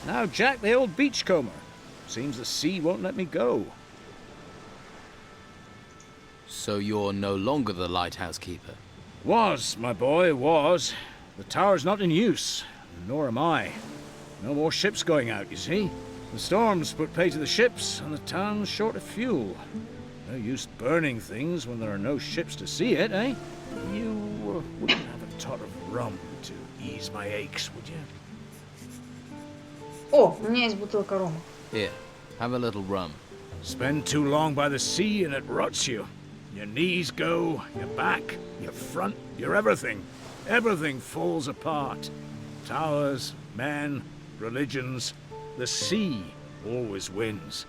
Now Jack the old beachcomber. Seems the sea won't let me go. So you're no longer the lighthouse keeper? Was, my boy, was. The tower's not in use, nor am I. No more ships going out, you see. The storms put pay to the ships, and the town's short of fuel. No use burning things when there are no ships to see it, eh? You wouldn't have a tot of rum to ease my aches, would you? О, у меня есть бутылка рома. Here, have a little rum. Spend too long by the sea and it rots you. Your knees go, your back, your front, your everything. Everything falls apart. Towers, men, religions. The sea always wins.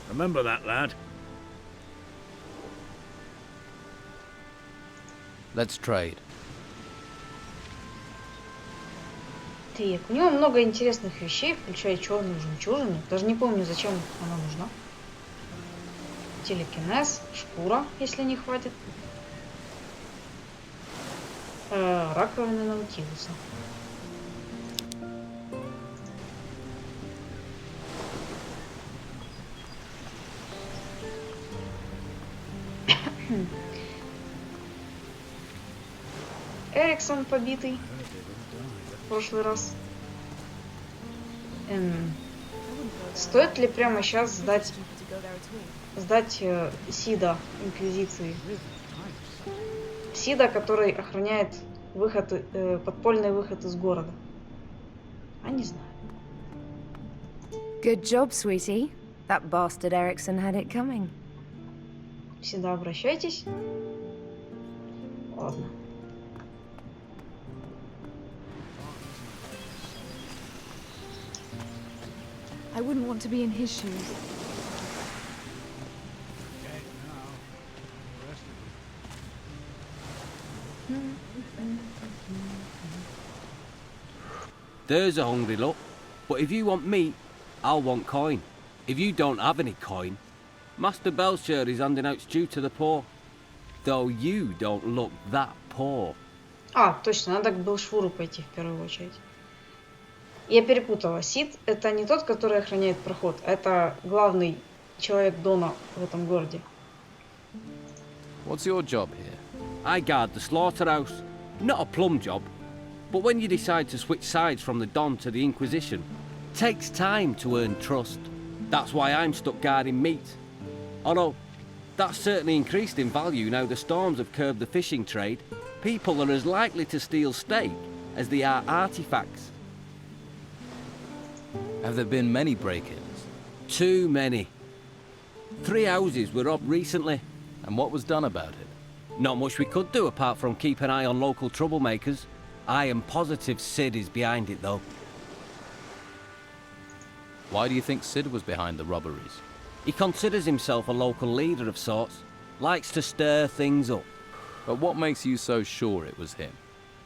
Remember that, lad. Let's trade. Так, у него много интересных вещей, включая черную жемчужину. Даже не помню, зачем она нужна. Телекинез, шкура, если не хватит. Раковина Наутилуса. Эриксон побитый в прошлый раз. Стоит ли прямо сейчас сдать Сида Инквизиции? Сида, который охраняет подпольный выход из города. А не знаю. Good job, sweetie. That bastard Erickson had it coming. Всегда обращайтесь. Ладно. I wouldn't want to be in his shoes. There's a hungry look. But if you want meat, I'll want coin. If you don't have any coin, Master Belcher is handing out stew to the poor. Though you don't look that poor. А, точно, надо к Белшвуру пойти в первую очередь. Я перепутала. Сид — это не тот, который охраняет проход, а это главный человек Дона в этом городе. What's your job here? I guard the slaughterhouse. Not a plum job. But when you decide to switch sides from the Don to the Inquisition, it takes time to earn trust. That's why I'm stuck guarding meat. Although, That's certainly increased in value now the storms have curbed the fishing trade. People are as likely to steal steak as they are artifacts. Have there been many break-ins? Too many. 3 houses were robbed recently. And what was done about it? Not much we could do apart from keep an eye on local troublemakers. I am positive Sid is behind it though. Why do you think Sid was behind the robberies? He considers himself a local leader of sorts. Likes to stir things up. But what makes you so sure it was him?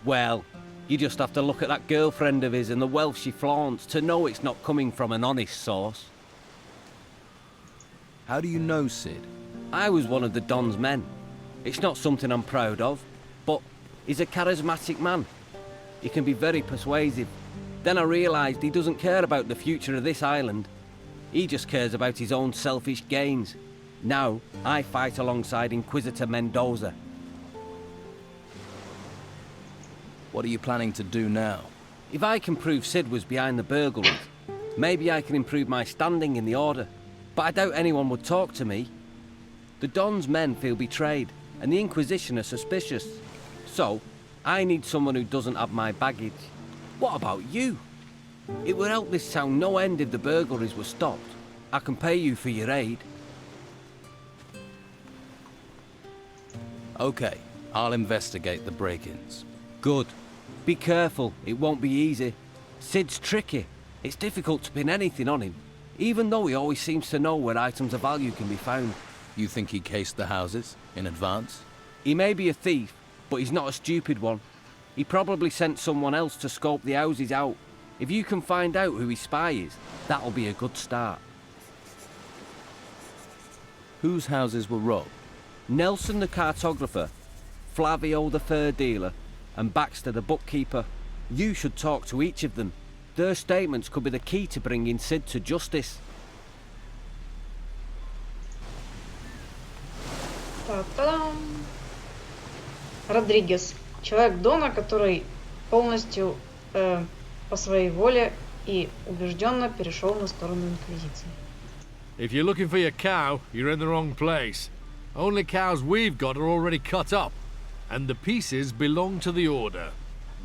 Well, you just have to look at that girlfriend of his and the wealth she flaunts to know it's not coming from an honest source. How do you know Sid? I was one of the Don's men. It's not something I'm proud of, but he's a charismatic man. He can be very persuasive. Then I realised he doesn't care about the future of this island. He just cares about his own selfish gains. Now, I fight alongside Inquisitor Mendoza. What are you planning to do now? If I can prove Sid was behind the burglaries, maybe I can improve my standing in the Order. But I doubt anyone would talk to me. The Don's men feel betrayed, and the Inquisition are suspicious. So, I need someone who doesn't have my baggage. What about you? It would help this town no end if the burglaries were stopped. I can pay you for your aid. Okay, I'll investigate the break-ins. Good. Be careful, it won't be easy. Sid's tricky. It's difficult to pin anything on him, even though he always seems to know where items of value can be found. You think he cased the houses in advance? He may be a thief, but he's not a stupid one. He probably sent someone else to scope the houses out. If you can find out who his spy is, that'll be a good start. Whose houses were robbed? Nelson the cartographer, Flavio the fur dealer, and Baxter the bookkeeper. You should talk to each of them. Their statements could be the key to bringing Sid to justice. Та-та-дам! Родригес. Человек Дона, который полностью по своей воле и убежденно перешел на сторону Инквизиции. If you're looking for your cow, you're in the wrong place. Only cows we've got are already cut up, and the pieces belong to the Order.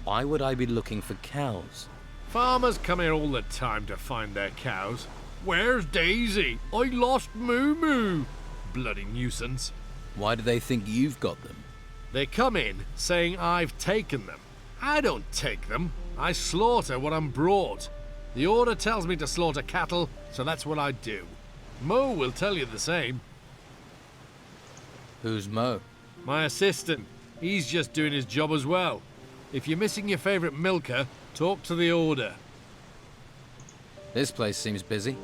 Why would I be looking for cows? Farmers come here all the time to find their cows. Where's Daisy? I lost Moo Moo. Bloody nuisance. Why do they think you've got them? They come in saying I've taken them. I don't take them. I slaughter what I'm brought. The Order tells me to slaughter cattle, so that's what I do. Mo will tell you the same. Who's Mo? My assistant. He's just doing his job as well. If you're missing your favourite milker, talk to the Order. This place seems busy.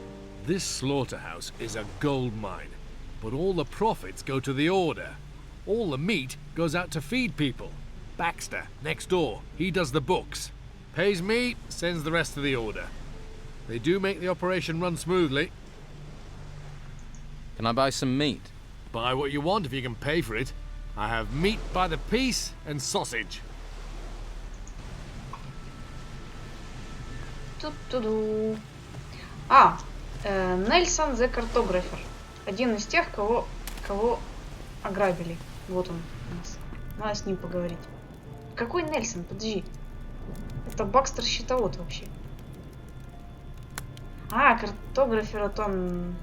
This slaughterhouse is a gold mine, but all the profits go to the Order. All the meat goes out to feed people. Baxter, next door, he does the books. Pays me, sends the rest to the Order. They do make the operation run smoothly. Can I buy some meat? Buy what you want if you can pay for it. I have meat by the piece and sausage. Ту-ту-ду. Нельсон the Cartographer. Один из тех, кого ограбили. Вот он у нас. Надо с ним поговорить. Какой Нельсон? Подожди. Это Бакстер щитовод вообще. Картографер, это он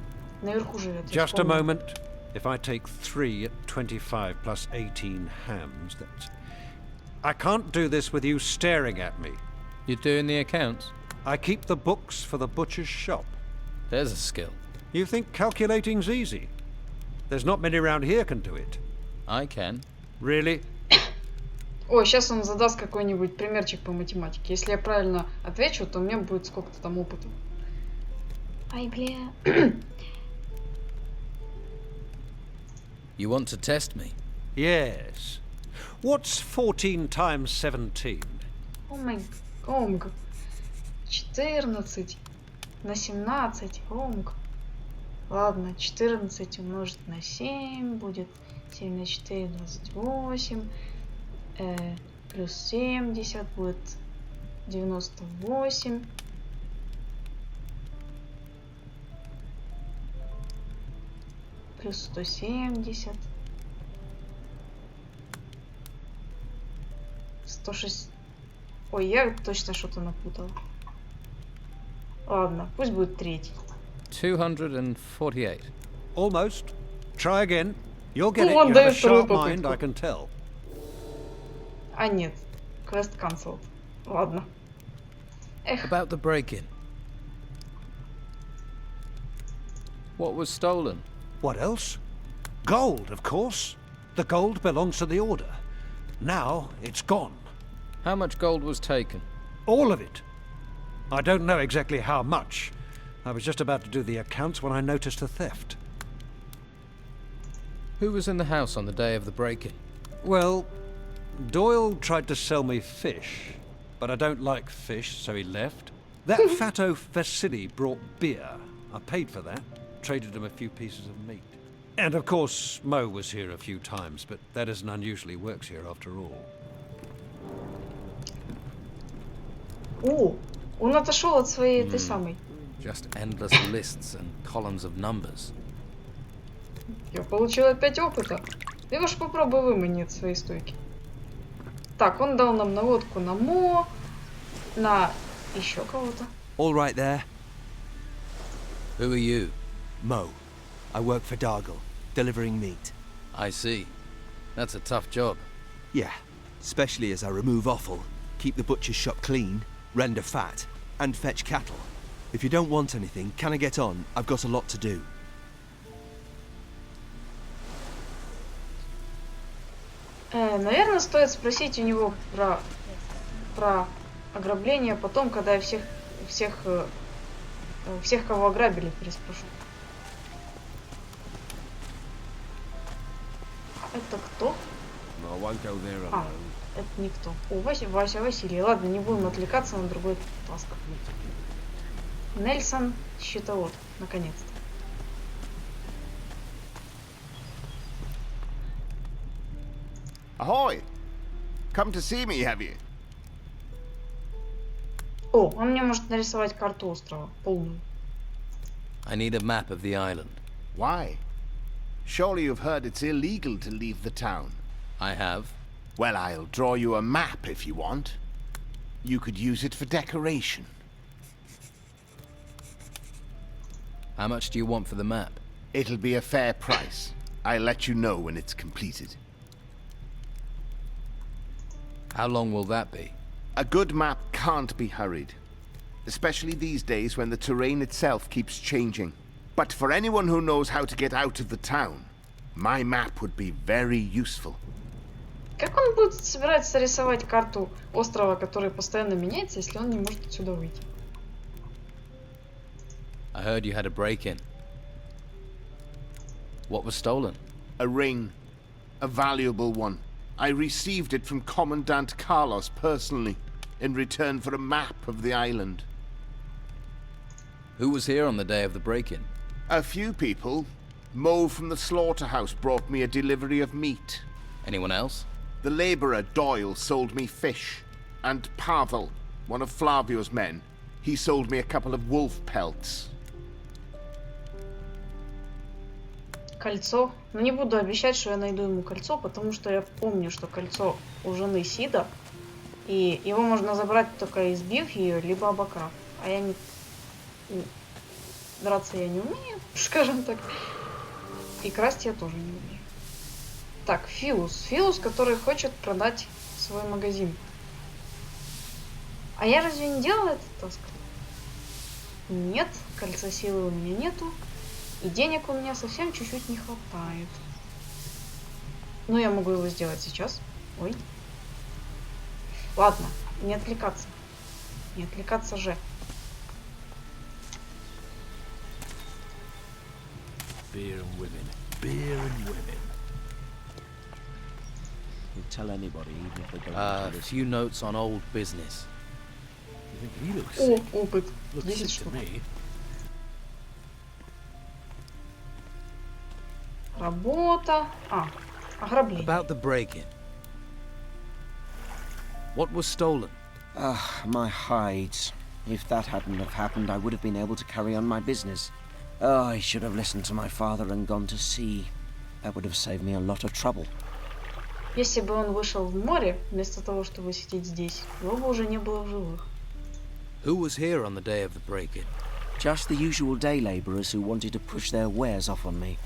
наверху живет. Just a moment. If I take 3 at 25 plus 18 hams, that's... I can't do this with you staring at me. You're doing the accounts? I keep the books for the butcher's shop. There's a skill. You think calculating's easy? There's not many around here can do it. I can. Really? Ой, сейчас он задаст какой-нибудь примерчик по математике. Если я правильно отвечу, то у меня будет сколько-то там опыта. Ай, бля. You want to test me? Yes. What's 14 times 17? О май гад. 14 на 17. Омг. Ладно, 14 умножить на 7 будет 7 на 4, 28. Плюс 70 будет 98. Плюс 170. 106. Ой, я точно что-то напутала. Ладно, пусть будет третий. 248. Almost. Try again. You'll get Ну, it. он You have a дает вторую sharp mind, попытку. I can tell. А нет, квест cancelled. Ладно. Эх, About the break-in. What was stolen? What else? Gold, of course. The gold belongs to the Order. Now it's gone. How much gold was taken? All of it. I don't know exactly how much. I was just about to do the accounts when I noticed the theft. Who was in the house on the day of the break-in? Well, Doyle tried to sell me fish, but I don't like fish, so he left. That fatto Vasily brought beer. I paid for that, traded him a few pieces of meat. And of course, Mo was here a few times, but that isn't unusually works here after all. о, он отошел от своей этой самой. Just endless lists and columns of numbers. Я получила 5 опыта. Ты уж попробуй выманить свои стойки. Так, он дал нам наводку на Мо, на еще кого-то. All right there. Who are you? Mo. I work for Dargle, delivering meat. I see. That's a tough job. Yeah, especially as I remove offal, keep the butcher's shop clean, render fat, and fetch cattle. If you don't want anything, can I get on? I've got a lot to do. Наверное, стоит спросить у него про ограбление потом, когда я всех, кого ограбили, переспрошу. Это кто? А, это никто. О, Вася Василий. Ладно, не будем отвлекаться на другой таск. Нельсон, щитовод, наконец-то. Ahoy! Come to see me, have you? О, он мне может нарисовать карту острова, полную. I need a map of the island. Why? Surely you've heard it's illegal to leave the town. I have. Well, I'll draw you a map if you want. You could use it for decoration. How much do you want for the map? It'll be a fair price. I'll let you know when it's completed. How long will that be? A good map can't be hurried, especially these days when the terrain itself keeps changing. But for anyone who knows how to get out of the town, my map would be very useful. Как он будет собираться рисовать карту острова, который постоянно меняется, если он не может отсюда выйти? I heard you had a break-in. What was stolen? A ring. A valuable one. I received it from Commandant Carlos personally, in return for a map of the island. Who was here on the day of the break-in? A few people. Mo from the slaughterhouse brought me a delivery of meat. Anyone else? The labourer Doyle sold me fish. And Pavel, one of Flavio's men, he sold me a couple of wolf pelts. Кольцо. Но не буду обещать, что я найду ему кольцо, потому что я помню, что кольцо у жены Сида, и его можно забрать только избив ее, либо обокрав. А я не... Драться я не умею, скажем так. И красть я тоже не умею. Так, Филус. Филус, который хочет продать свой магазин. А я разве не делала этот таск? Нет, кольца силы у меня нету. И денег у меня совсем чуть-чуть не хватает. Но я могу его сделать сейчас. Ой. Ладно, не отвлекаться. Не отвлекаться же. Beer and women. Beer and women. You tell anybody, even if they don't. A few notes on old business. You think he looks О, sick? опыт. Looks 10 sick to штук. me. Работа. Ограбление. About the break-in. What was stolen? My hides. If that hadn't have happened, I would have been able to carry on my business. Oh, I should have listened to my father and gone to sea. That would have saved me a lot of trouble. Если бы он вышел в море, вместо того, чтобы сидеть здесь, его бы уже не было в живых. Who was here on the day of the break-in? Just the usual day labourers who wanted to push their wares off on me.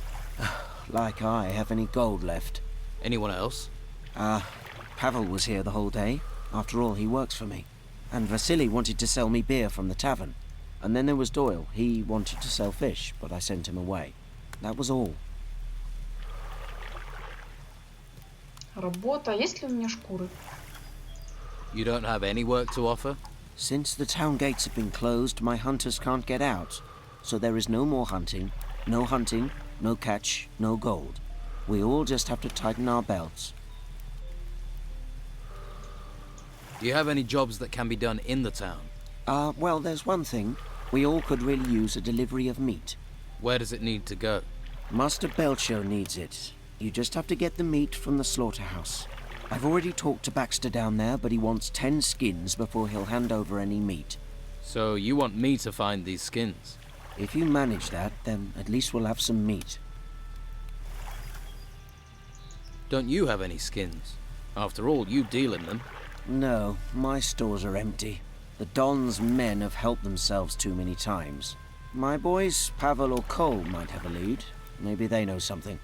Like I have any gold left. Anyone else? Pavel was here the whole day. After all, he works for me. And Vasily wanted to sell me beer from the tavern. And then there was Doyle. He wanted to sell fish, but I sent him away. That was all. Работа. Есть ли у меня шкуры? You don't have any work to offer? Since the town gates have been closed, my hunters can't get out. So there is no more hunting, no catch, no gold. We all just have to tighten our belts. Do you have any jobs that can be done in the town? Well, there's one thing. We all could really use a delivery of meat. Where does it need to go? Master Belcho needs it. You just have to get the meat from the slaughterhouse. I've already talked to Baxter down there, but he wants 10 skins before he'll hand over any meat. So you want me to find these skins? If you manage that, then at least we'll have some meat. Don't you have any skins? After all, you deal in them. No, my stores are empty. The Don's men have helped themselves too many times. My boys, Pavel or Cole, might have a lead. Maybe they know something.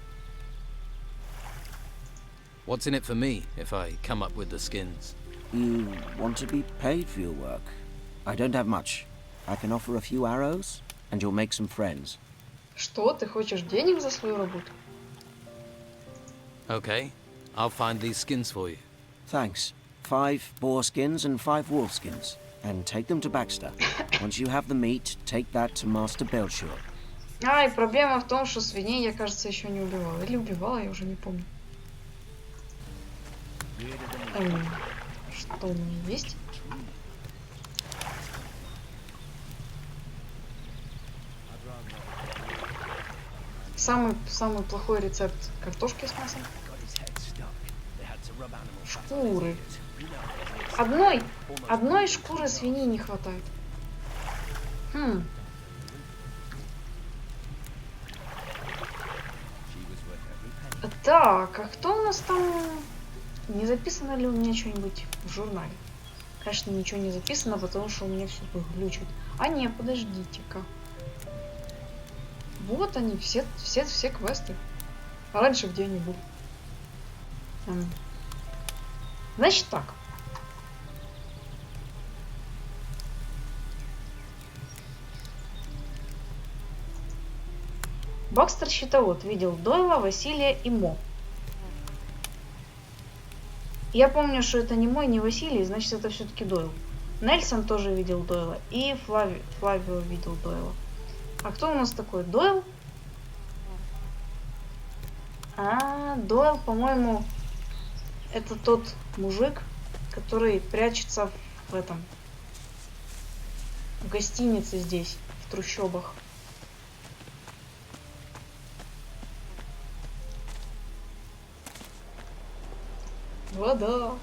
What's in it for me if I come up with the skins? You want to be paid for your work? I don't have much. I can offer a few arrows, and you'll make some friends. Что? Ты хочешь денег за свою работу? Okay, I'll find these skins for you. Thanks. 5 boar skins and 5 wolf skins. And take them to Baxter. Once you have the meat, take that to Master Belcher. И проблема в том, что свиней я, кажется, еще не убивала. Или убивала, я уже не помню. Что у меня есть? Самый плохой рецепт картошки с мясом. Шкуры. Одной шкуры свиньи не хватает. Так, а кто у нас там? Не записано ли у меня что-нибудь в журнале? Конечно, ничего не записано, потому что у меня все глючит. А не, подождите-ка. Вот они, все квесты. А раньше где они были? Значит так. Бакстер Щитовод видел Дойла, Василия и Мо. Я помню, что это не мой, не Василий, значит это все-таки Дойл. Нельсон тоже видел Дойла. И Флавио видел Дойла. А кто у нас такой? Дойл? Дойл, по-моему, это тот мужик, который прячется в гостинице здесь, в трущобах. Вода.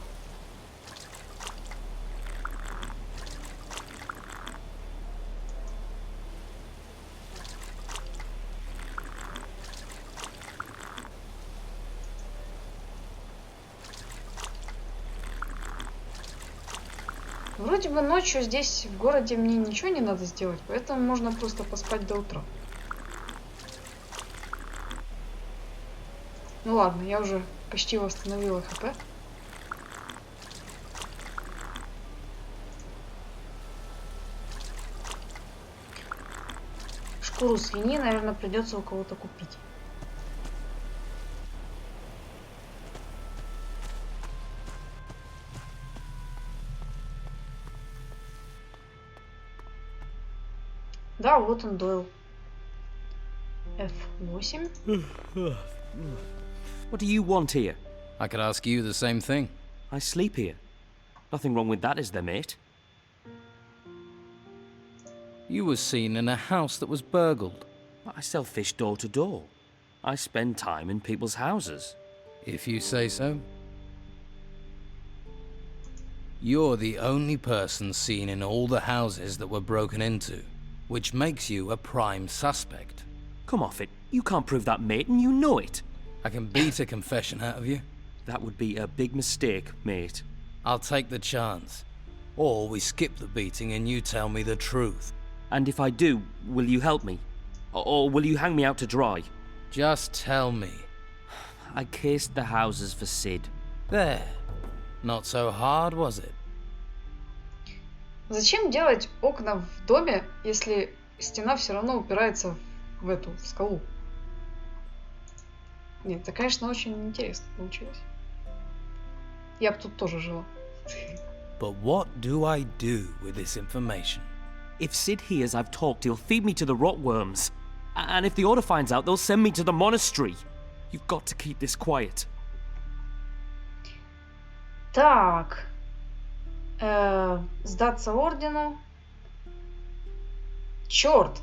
Вроде бы ночью здесь в городе мне ничего не надо сделать, поэтому можно просто поспать до утра. Ну ладно, я уже почти восстановила ХП. Шкуру свиньи, наверное, придется у кого-то купить. Да, вот он, Дойл. F8. What do you want here? I could ask you the same thing. I sleep here. Nothing wrong with that, is there, mate? You were seen in a house that was burgled. I sell fish door to door. I spend time in people's houses. If you say so. You're the only person seen in all the houses that were broken into. which makes you a prime suspect. Come off it. You can't prove that, mate, and you know it. I can beat a confession out of you. That would be a big mistake, mate. I'll take the chance. Or we skip the beating and you tell me the truth. And if I do, will you help me? Or will you hang me out to dry? Just tell me. I cased the houses for Sid. There. Not so hard, was it? Зачем делать окна в доме, если стена все равно упирается в эту в скалу? Нет, это, конечно, очень интересно получилось. Я бы тут тоже жила. But what do I do with this information? If Sid hears I've talked, he'll feed me to the rotworms. And if the Order finds out, they'll send me to the monastery. You've got to keep this quiet. Так. Сдаться ордену. Черт.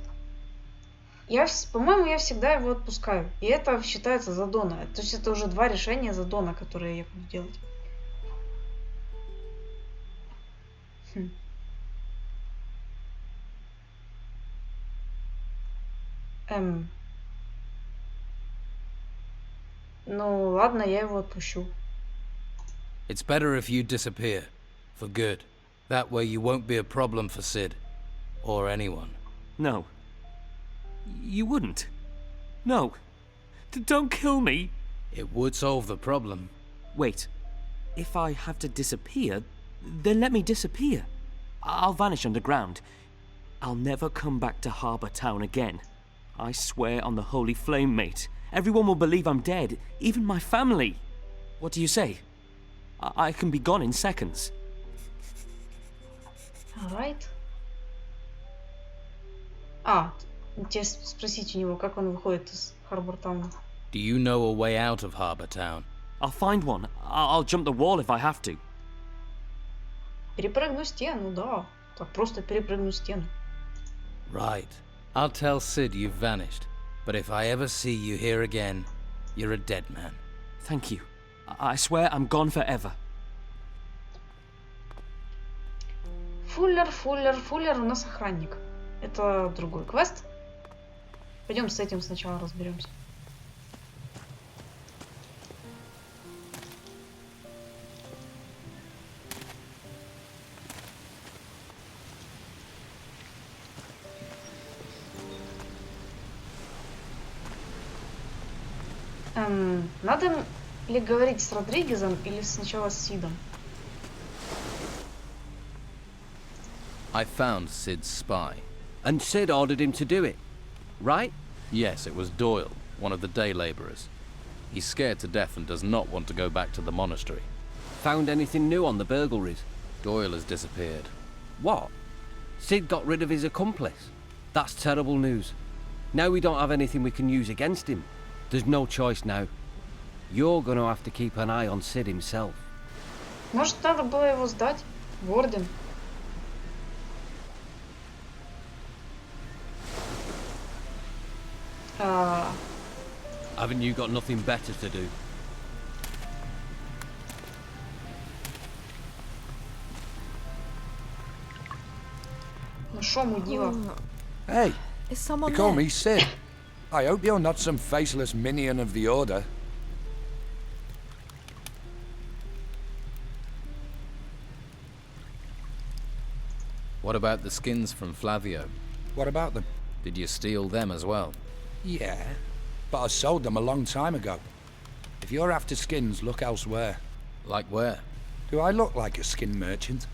По-моему, я всегда его отпускаю. И это считается за Дона. То есть это уже 2 решения за Дона, которые я буду делать. Ну, ладно, я его отпущу. It's better if you disappear. For good. That way you won't be a problem for Sid. Or anyone. No. You wouldn't. No. Don't kill me. It would solve the problem. Wait. If I have to disappear, then let me disappear. I'll vanish underground. I'll never come back to Harbour Town again. I swear on the Holy Flame, mate. Everyone will believe I'm dead, even my family. What do you say? I can be gone in seconds. Alright. Тебе спросить у него, как он выходит из Харбор-тауна. Do you know a way out of Harbour Town? I'll find one. I'll jump the wall if I have to. Перепрыгну стену, да. Так просто перепрыгну стену. Right. I'll tell Sid you've vanished. But if I ever see you here again, you're a dead man. Thank you. I swear I'm gone forever. Фуллер у нас охранник. Это другой квест. Пойдем с этим сначала разберемся. Надо ли говорить с Родригезом или сначала с Сидом? I found Sid's spy. And Sid ordered him to do it, right? Yes, it was Doyle, one of the day labourers. He's scared to death and does not want to go back to the monastery. Found anything new on the burglaries? Doyle has disappeared. What? Sid got rid of his accomplice? That's terrible news. Now we don't have anything we can use against him. There's no choice now. You're gonna have to keep an eye on Sid himself. Может, надо было его сдать в орден? Haven't you got nothing better to do? Ну шо, мудила? Hey, is someone you call there? me Sid. I hope you're not some faceless minion of the Order. What about the skins from Flavio? What about them? Did you steal them as well? Yeah, but I sold them a long time ago. If you're after skins, look elsewhere. Like where? Do I look like a skin merchant?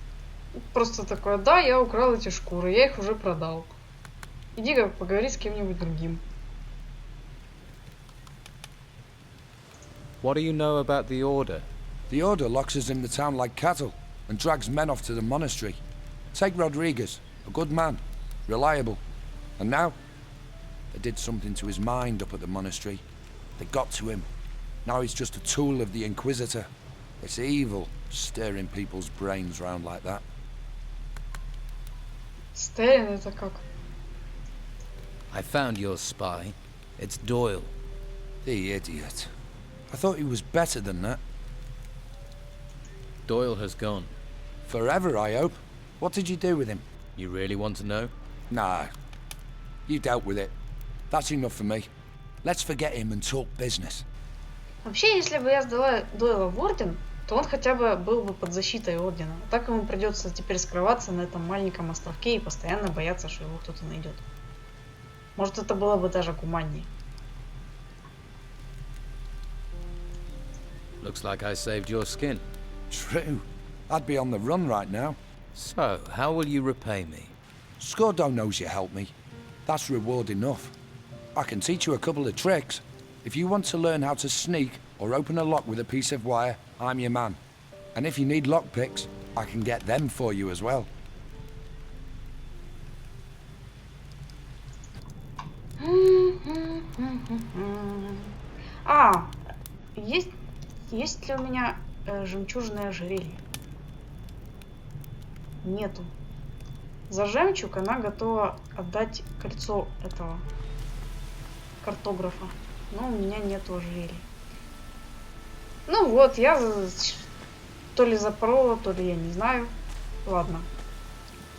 Просто такое, да, я украл эти шкуры, я их уже продал. Иди-ка поговори с кем-нибудь другим. What do you know about the Order? The Order locks us in the town like cattle and drags men off to the monastery. Take Rodriguez, a good man, reliable. And now, they did something to his mind up at the monastery. They got to him. Now he's just a tool of the Inquisitor. It's evil, stirring people's brains round like that. Стерин это как? I found your spy. It's Doyle. The idiot. I thought he was better than that. Doyle has gone. Forever, I hope. What did you do with him? You really want to know? Nah, You dealt with it. That's enough for me. Let's forget him and talk business. Вообще, если бы я сдала Дойла в орден, то он хотя бы был бы под защитой ордена. Так ему придется теперь скрываться на этом маленьком островке и постоянно бояться, что его кто-то найдет. Может, это было бы даже гуманнее. Looks like I saved your skin. True. I'd be on the run right now. So, how will you repay me? Scordo knows you helped me. That's reward enough. I can teach you a couple of tricks. If you want to learn how to sneak or open a lock with a piece of wire, I'm your man. And if you need lockpicks, I can get them for you as well. А, есть ли у меня жемчужное ожерелье? Нету. За жемчуг она готова отдать кольцо этого картографа. Но у меня нету ожерелья. Ну вот, я то ли запорола, то ли я не знаю. Ладно.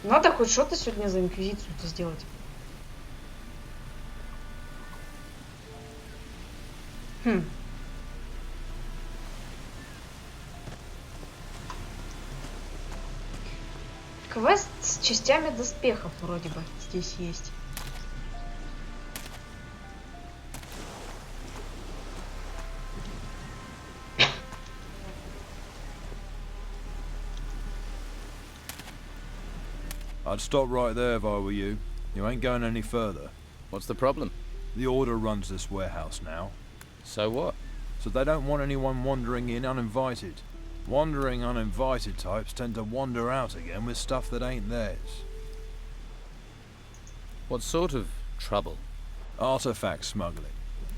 Надо хоть что-то сегодня за инквизицию-то сделать. Квест с частями доспехов вроде бы здесь есть. I'd stop right there if I were you. You ain't going any further. What's the problem? The Order runs this warehouse now. So what? So they don't want anyone wandering in uninvited. Wandering uninvited types tend to wander out again with stuff that ain't theirs. What sort of trouble? Artifact smuggling.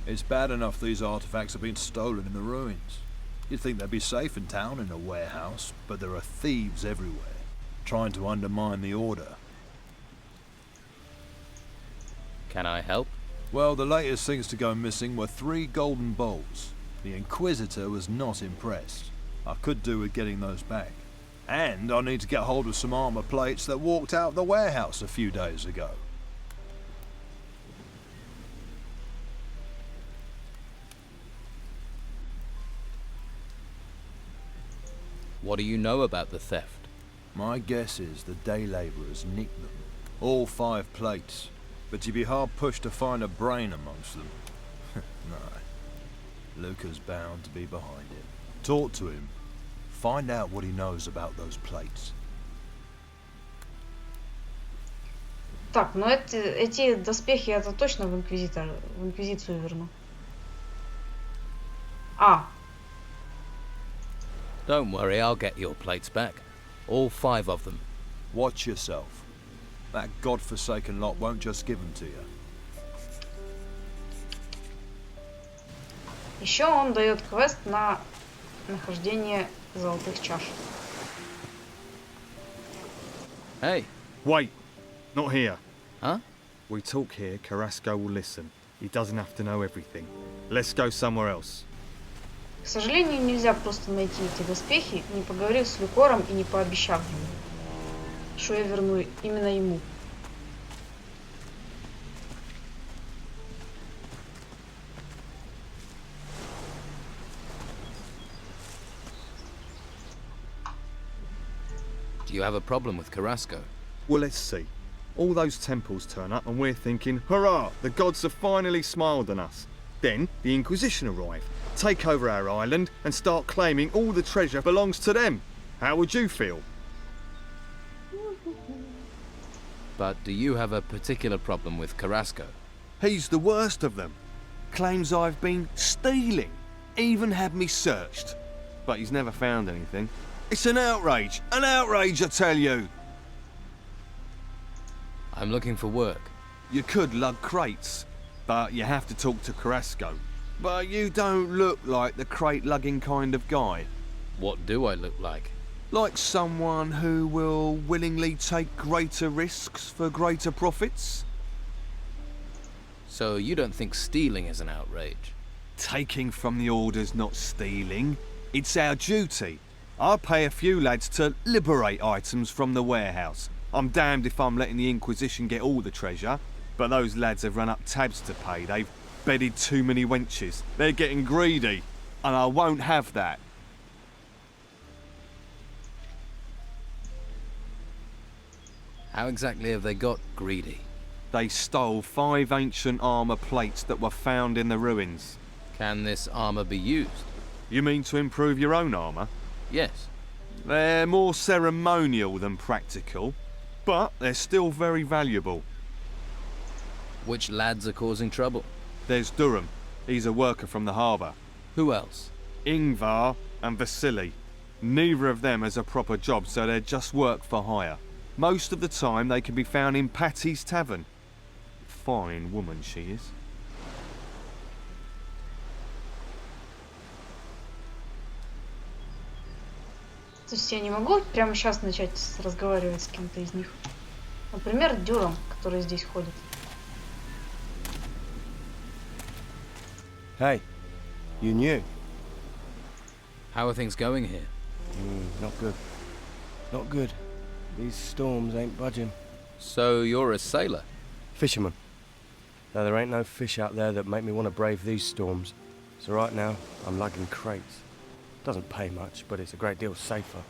It's bad enough these artifacts have been stolen in the ruins. You'd think they'd be safe in town in a warehouse, but there are thieves everywhere, trying to undermine the Order. Can I help? Well, the latest things to go missing were 3 golden bowls. The Inquisitor was not impressed. I could do with getting those back. And I need to get hold of some armor plates that walked out of the warehouse a few days ago. What do you know about the theft? My guess is the day labourers nicked them. All 5 plates. But you'd be hard-pushed to find a brain amongst them. No. Luca's bound to be behind it. Talk to him. Find out what he knows about those plates. Так, ну эти доспехи я-то точно в Инквизицию верну. А. Don't worry, I'll get your plates back. All 5 of them. Watch yourself. That godforsaken lot won't just give them to you. Еще он дает квест на нахождение золотых чаш. Hey. Wait. Not here. Huh? We talk here, Carrasco will listen. He doesn't have to know everything. Let's go somewhere else. К сожалению, нельзя просто найти эти доспехи, не поговорив с Люкором и не пообещав ему, что я верну именно ему. Do you have a problem with Carrasco? Well, let's see. All those temples turn up and we're thinking, hurrah, the gods have finally smiled on us. Then the Inquisition arrive, take over our island and start claiming all the treasure belongs to them. How would you feel? But do you have a particular problem with Carrasco? He's the worst of them. Claims I've been stealing. Even had me searched. But he's never found anything. It's an outrage! An outrage, I tell you! I'm looking for work. You could lug crates, but you have to talk to Carrasco. But you don't look like the crate-lugging kind of guy. What do I look like? Like someone who will willingly take greater risks for greater profits? So you don't think stealing is an outrage? Taking from the Order's not stealing. It's our duty. I pay a few lads to liberate items from the warehouse. I'm damned if I'm letting the Inquisition get all the treasure. But those lads have run up tabs to pay. They've bedded too many wenches. They're getting greedy, and I won't have that. How exactly have they got greedy? They stole 5 ancient armour plates that were found in the ruins. Can this armour be used? You mean to improve your own armour? Yes. They're more ceremonial than practical, but they're still very valuable. Which lads are causing trouble? There's Durham. He's a worker from the harbour. Who else? Ingvar and Vasily. Neither of them has a proper job, so they're just work for hire. Most of the time they can be found in Patty's Tavern. Fine woman she is. То есть я не могу прямо сейчас начать разговаривать с кем-то из них. Например, Дюром, который здесь ходит. Hey, you new? How are things going here? Not good. Not good. These storms ain't budging. So you're a sailor? Fisherman. Now there ain't no fish out there that make me want to brave these storms. So right now, I'm lugging crates. Doesn't pay much, but it's a great deal safer.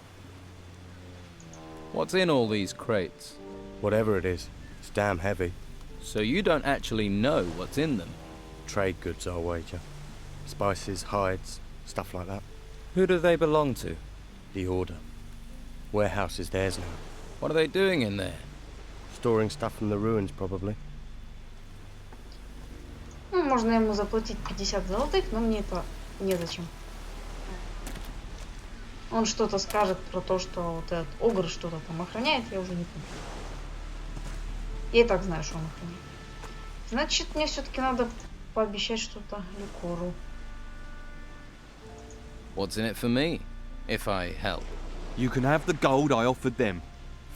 What's in all these crates? Whatever it is, it's damn heavy. So you don't actually know what's in them? Trade goods, I'll wager. Spices, hides, stuff like that. Who do they belong to? The Order. Warehouse is theirs now. What are they doing in there? Storing stuff from the ruins, probably. Ну, можно ему заплатить 50 золотых, но мне это незачем. Он что-то скажет про то, что вот этот огр что-то там охраняет, я уже не помню. Я и так знаю, что он охраняет. Значит, мне все-таки надо пообещать что-то Ликору. What's in it for me, if I help? You can have the gold I offered them.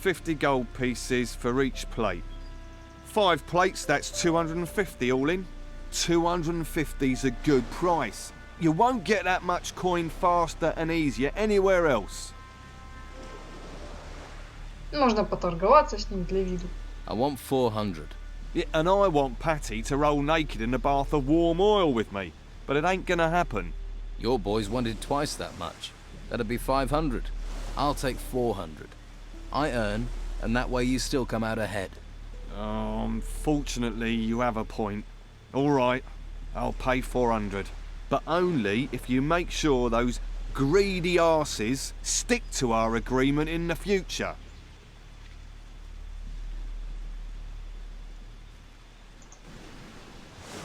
50 gold pieces for each plate. 5 plates, that's 250 all in. 250's a good price. You won't get that much coin faster and easier anywhere else. Можно поторговаться с ним для виду. I want 400. Yeah, and I want Patty to roll naked in a bath of warm oil with me. But it ain't gonna happen. Your boys wanted twice that much. That'd be 500. I'll take 400. I earn, and that way you still come out ahead. Unfortunately, you have a point. All right, I'll pay 400. But only if you make sure those greedy arses stick to our agreement in the future.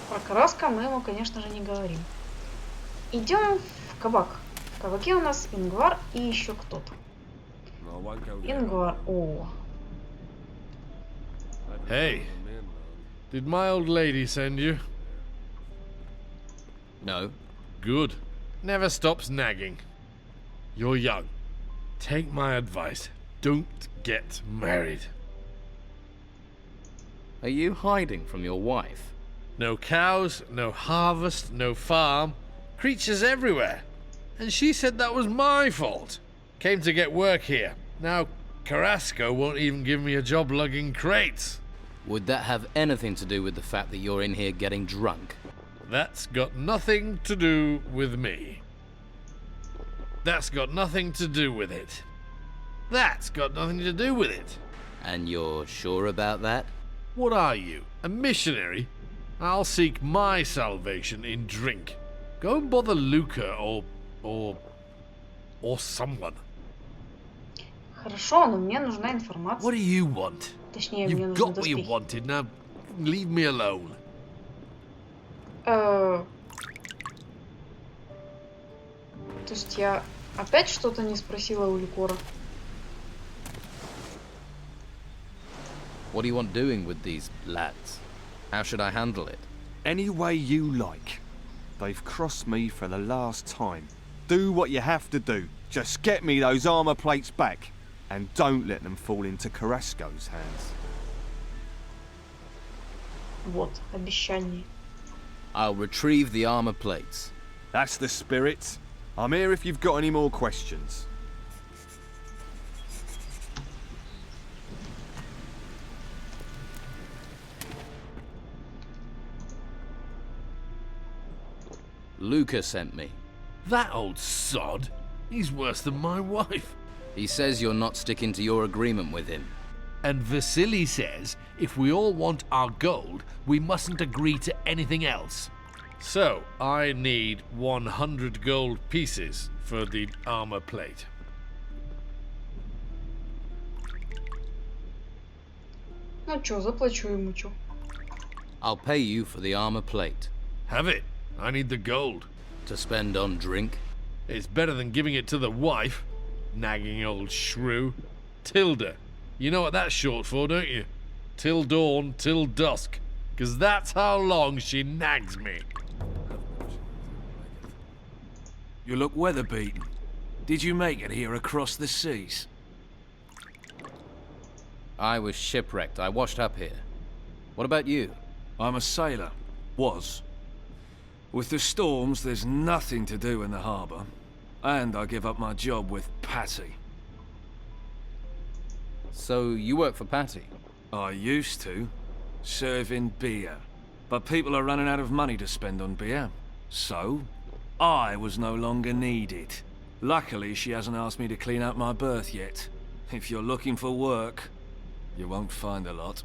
Про Караска мы ему, конечно же, не говорим. Идем в кабак. В кабаке у нас Ингвар и еще кто-то. Ингвар, о. Hey, did my old lady send you? No. Good. Never stops nagging. You're young. Take my advice. Don't get married. Are you hiding from your wife? No cows, no harvest, no farm. Creatures everywhere. And she said that was my fault. Came to get work here. Now Carrasco won't even give me a job lugging crates. Would that have anything to do with the fact that you're in here getting drunk? That's got nothing to do with me. That's got nothing to do with it. That's got nothing to do with it. And you're sure about that? What are you, a missionary? I'll seek my salvation in drink. Go and bother Luca or someone. Хорошо, но мне нужна информация. What do you want? Точнее, мне You've нужны got what you доспехи. wanted, now leave me alone. То есть я опять что-то не спросила у Ликора. What do you want doing with these lads? How should I handle it? Any way you like. They've crossed me for the last time. Do what you have to do. Just get me those armour plates back. And don't let them fall into Carrasco's hands. Вот, обещание. I'll retrieve the armour plates. That's the spirit. I'm here if you've got any more questions. Luca sent me. That old sod? He's worse than my wife. He says you're not sticking to your agreement with him. And Vasily says if we all want our gold, we mustn't agree to anything else. So, I need 100 gold pieces for the armor plate. Ну чё, заплачу ему, чё. I'll pay you for the armor plate. Have it. I need the gold. To spend on drink? It's better than giving it to the wife. Nagging old shrew. Tilda. You know what that's short for, don't you? Till dawn, till dusk. 'Cause that's how long she nags me. You look weather-beaten. Did you make it here across the seas? I was shipwrecked. I washed up here. What about you? I'm a sailor. Was. With the storms, there's nothing to do in the harbour. And I give up my job with Patty. So you work for Patty? I used to. Serving beer. But people are running out of money to spend on beer. So, I was no longer needed. Luckily, she hasn't asked me to clean out my berth yet. If you're looking for work, you won't find a lot.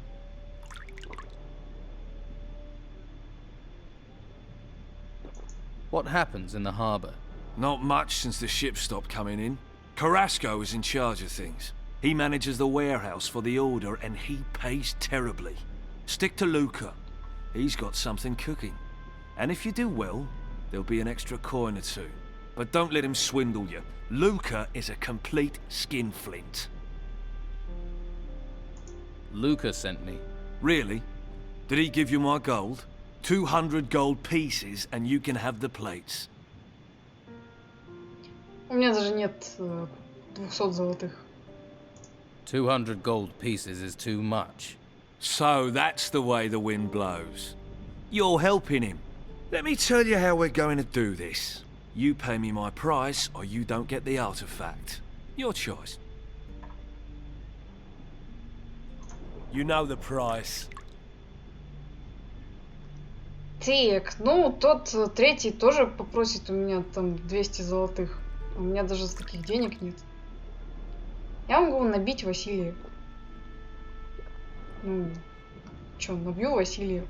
What happens in the harbour? Not much since the ships stopped coming in. Carrasco is in charge of things. He manages the warehouse for the Order, and he pays terribly. Stick to Luca. He's got something cooking. And if you do well, there'll be an extra coin or two. But don't let him swindle you. Luca is a complete skinflint. Luca sent me. Really? Did he give you my gold? 200 gold pieces, and you can have the plates. У меня даже нет 200 золотых. 200 gold pieces is too much. So that's the way the wind blows. You're helping him. Let me tell you how we're going to do this. You pay me my price, or you don't get the artifact. Your choice. You know the price. Так, ну тот третий тоже попросит у меня там 200 золотых. У меня даже таких денег нет. Я могу набить Василия. Ну, чё, набью Василия.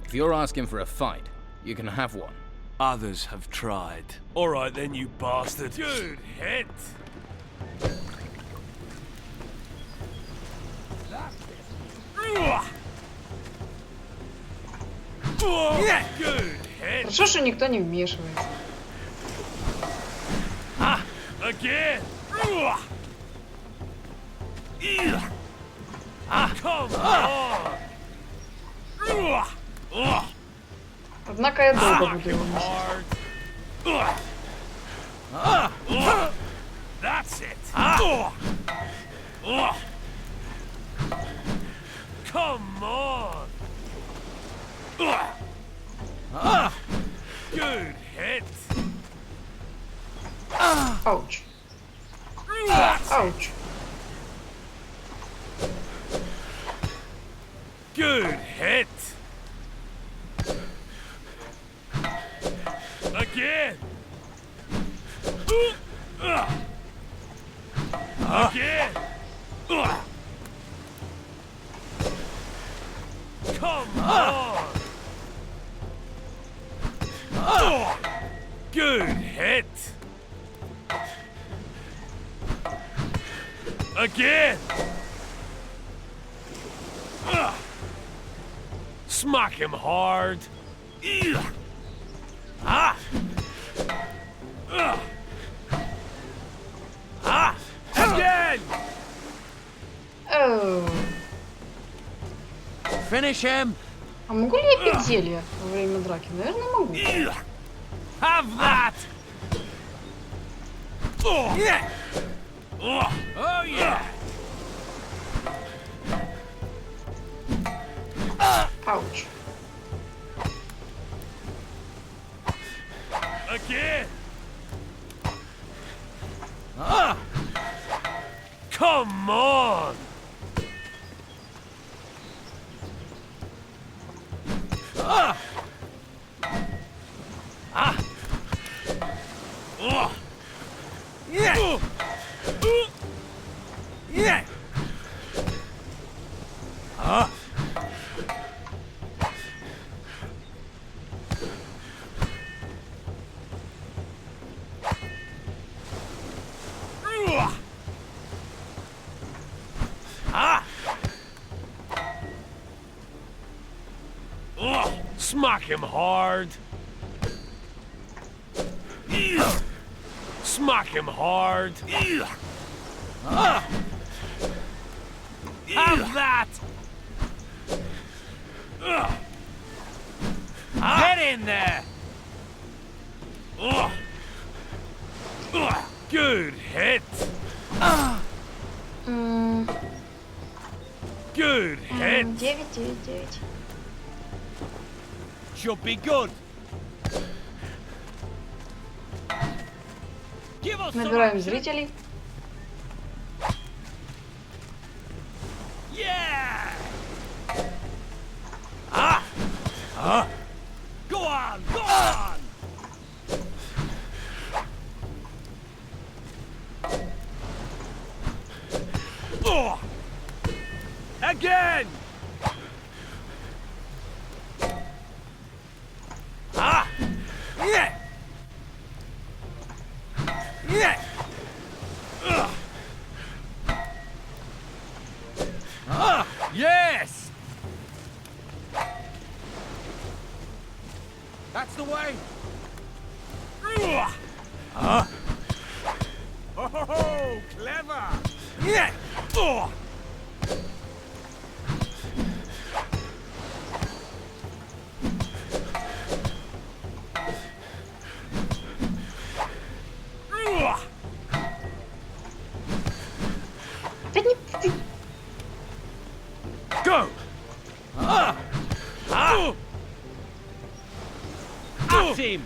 If you're asking for a fight, you can have one. Others have tried. All right then, you bastard. Good hit. Good hit. Хорошо, что никто не вмешивается. Again. Come on. Однако я долго буду его носить. That's it. Come on. Good hit. Ауч. Ауч. Good hit. Again. Again. Come on. Good hit. Again. Smack him hard. Again. Oh. Finish him. А могу ли я пить зелье во время драки? Наверное, могу. Have that. Yeah. Oh yeah. Ауч. Again. Come on. Smack him hard. Smack him hard. Have that. Get in there. Good hit. Good hit. 9-9-9. Should be good. Набираем зрителей. Yeah. Go on, go on. Again. Yeah. Yeah. Yes. That's the way. Oh, clever. Yeah. Go. At him.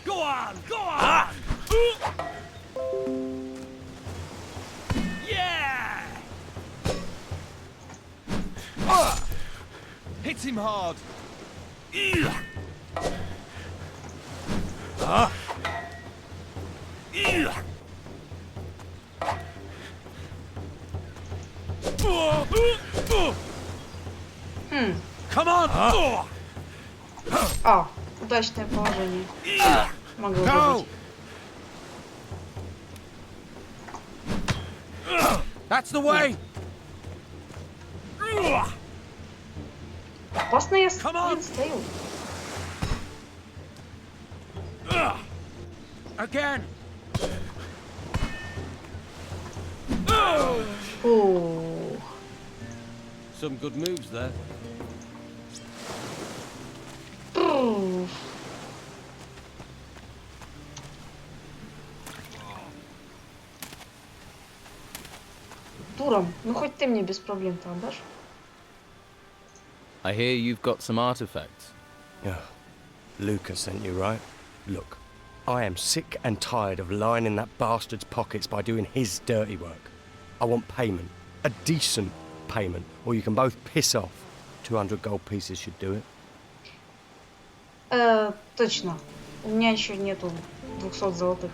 Go on, go on. Yeah. Hit him hard. Come on. Удачное положение. Могло Go. быть. That's the way. Опасно я стою. Again. Oh. Some good moves there. Туром, ну хоть ты мне без проблем-то отдашь? I hear you've got some artifacts. Yeah. Luca sent you, right? Look, I am sick and tired of lying in that bastard's pockets by doing his dirty work. I want payment. A decent payment. Or you can both piss off. 200 gold pieces should do it. Точно. У меня еще нету 200 золотых.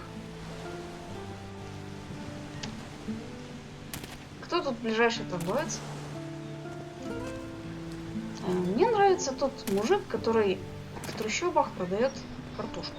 Кто тут ближайший торговец? Мне нравится тот мужик, который в трущобах продает картошку.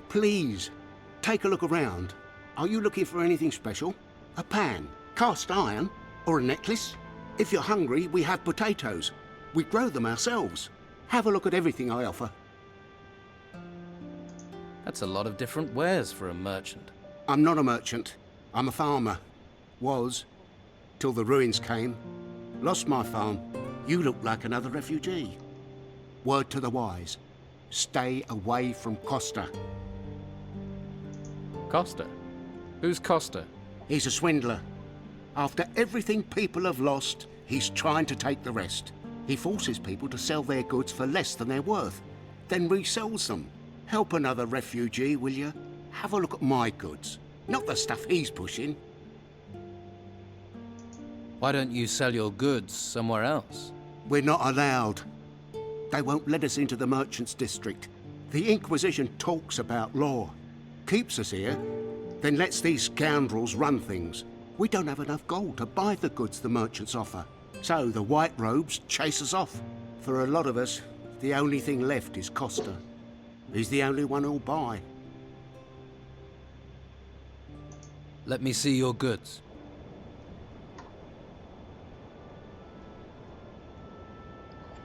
Please, take a look around. Are you looking for anything special? A pan, cast iron, or a necklace? If you're hungry, we have potatoes. We grow them ourselves. Have a look at everything I offer. That's a lot of different wares for a merchant. I'm not a merchant. I'm a farmer. Was, till the ruins came. Lost my farm. You look like another refugee. Word to the wise. Stay away from Costa. Costa? Who's Costa? He's a swindler. After everything people have lost, he's trying to take the rest. He forces people to sell their goods for less than they're worth, then resells them. Help another refugee, will you? Have a look at my goods, not the stuff he's pushing. Why don't you sell your goods somewhere else? We're not allowed. They won't let us into the merchants' district. The Inquisition talks about law, keeps us here, then lets these scoundrels run things. We don't have enough gold to buy the goods the merchants offer. So the white robes chase us off. For a lot of us, the only thing left is Costa. He's the only one who'll buy. Let me see your goods.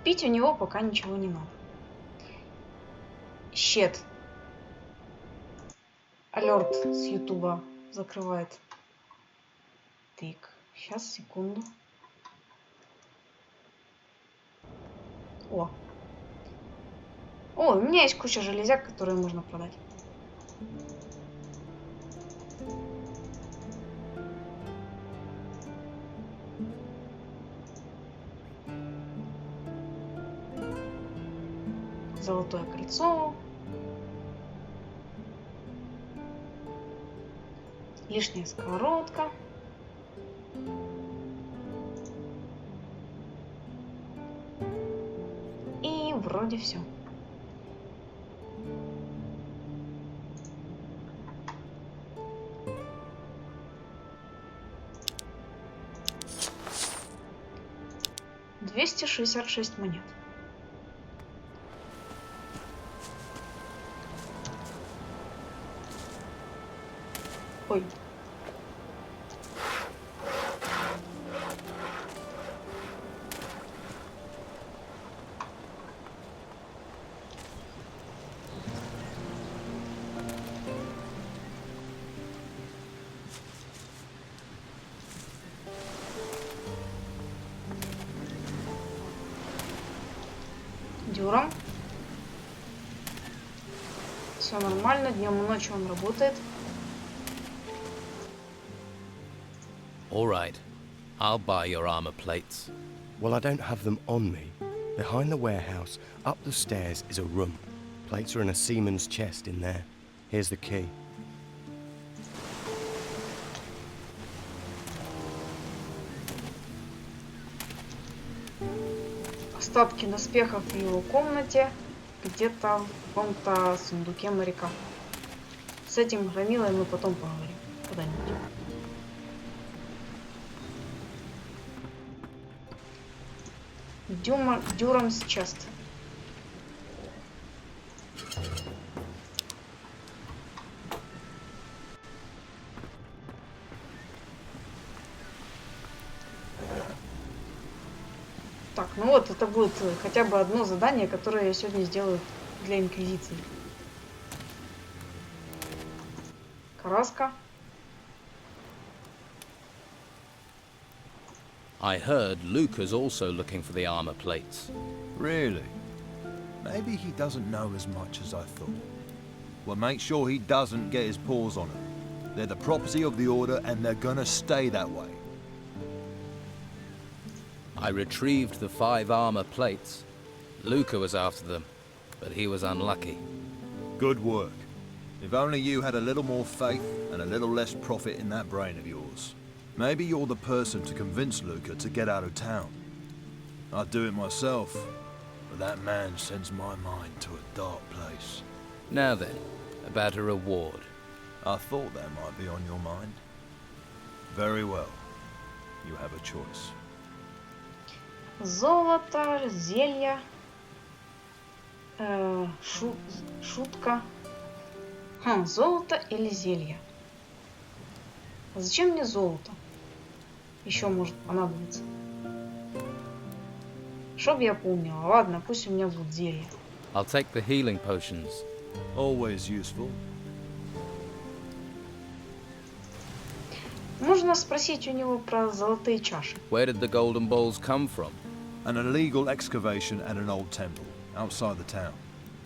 Купить у него пока ничего не надо. Щет. Алерт с Ютуба закрывает. Так, сейчас, секунду. О, у меня есть куча железяк, которые можно продать. Золотое кольцо. Лишняя сковородка. И вроде все. $266 монет. Ой. Дюром. Все нормально, днем и ночью он работает. All right. I'll buy your armor plates. Well, I don't have them on me. Behind the warehouse, up the stairs, is a room. Plates are in a seaman's chest in there. Here's the key. Остатки доспехов в его комнате, где-то в каком-то сундуке моряка. С этим громилой мы потом поговорим когда-нибудь. Дюрам's chest. Так, ну вот, это будет хотя бы одно задание, которое я сегодня сделаю для Инквизиции. Краска. I heard Luca's also looking for the armor plates. Really? Maybe he doesn't know as much as I thought. Well, make sure he doesn't get his paws on them. They're the property of the Order, and they're gonna stay that way. I retrieved the 5 armor plates. Luca was after them, but he was unlucky. Good work. If only you had a little more faith and a little less profit in that brain of yours. Maybe you're the person to convince Luca to get out of town. I'd do it myself, but that man sends my mind to a dark place. Now then, about a reward. I thought that might be on your mind. Very well. You have a choice. Золото, зелья. Шутка. Золото или зелье? А зачем мне золото? Еще может понадобиться. Чтоб я помнила. Ладно, пусть у меня будет зелье. I'll take the healing potions. Always useful. Можно спросить у него про золотые чаши. Where did the golden bowls come from? An illegal excavation at an old temple outside the town.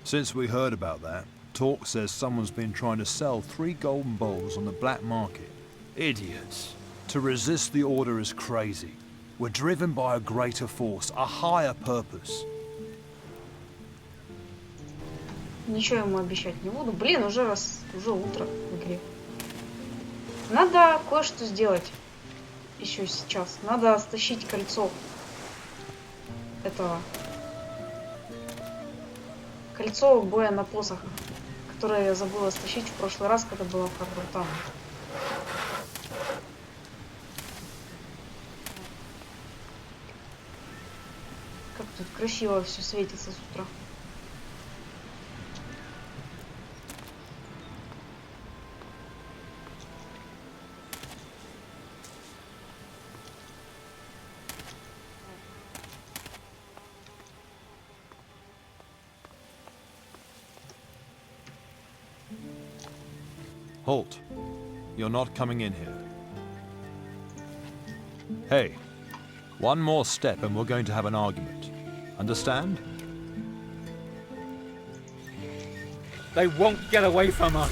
Since we heard about that, talk says someone's been trying to sell 3 golden bowls on the black market. Idiots. To resist the order is crazy. We're driven by a greater force, a higher purpose. Ничего ему обещать не буду. Блин, уже утро в игре. Надо кое-что сделать. Еще сейчас. Надо стащить кольцо этого. Кольцо боя на посохах, которое я забыла стащить в прошлый раз, когда была в Харбортане. Как тут красиво все светится с утра. Halt. You're not coming in here. Hey, one more step and we're going to have an argument. Understand? They won't get away from us.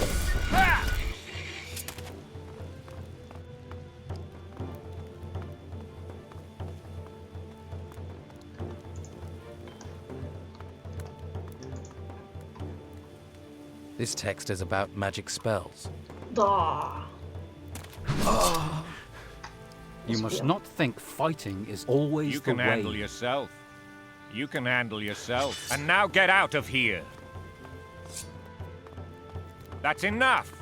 This text is about magic spells. Да. You must not think fighting is always You the can way. handle yourself. You can handle yourself. And now get out of here. That's enough.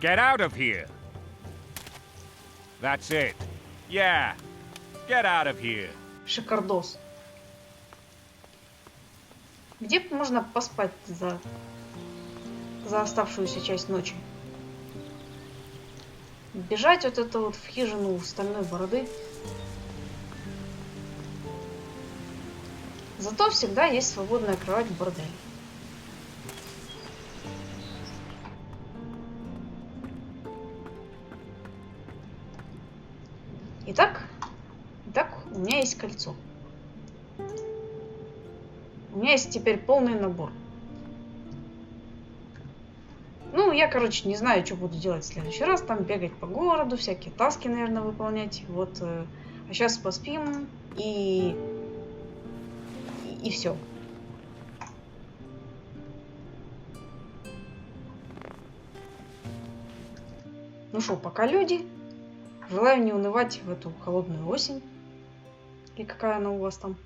Get out of here. That's it. Yeah. Get out of here. Шикардос. Где можно поспать за оставшуюся часть ночи? Бежать вот это вот в хижину стальной бороды. Зато всегда есть свободная кровать в борделе. Итак, у меня есть кольцо. У меня есть теперь полный набор. Ну, я, короче, не знаю, что буду делать в следующий раз. Там бегать по городу, всякие таски, наверное, выполнять. Вот. А сейчас поспим и все. Ну что, пока люди. Желаю не унывать в эту холодную осень. Или какая она у вас там?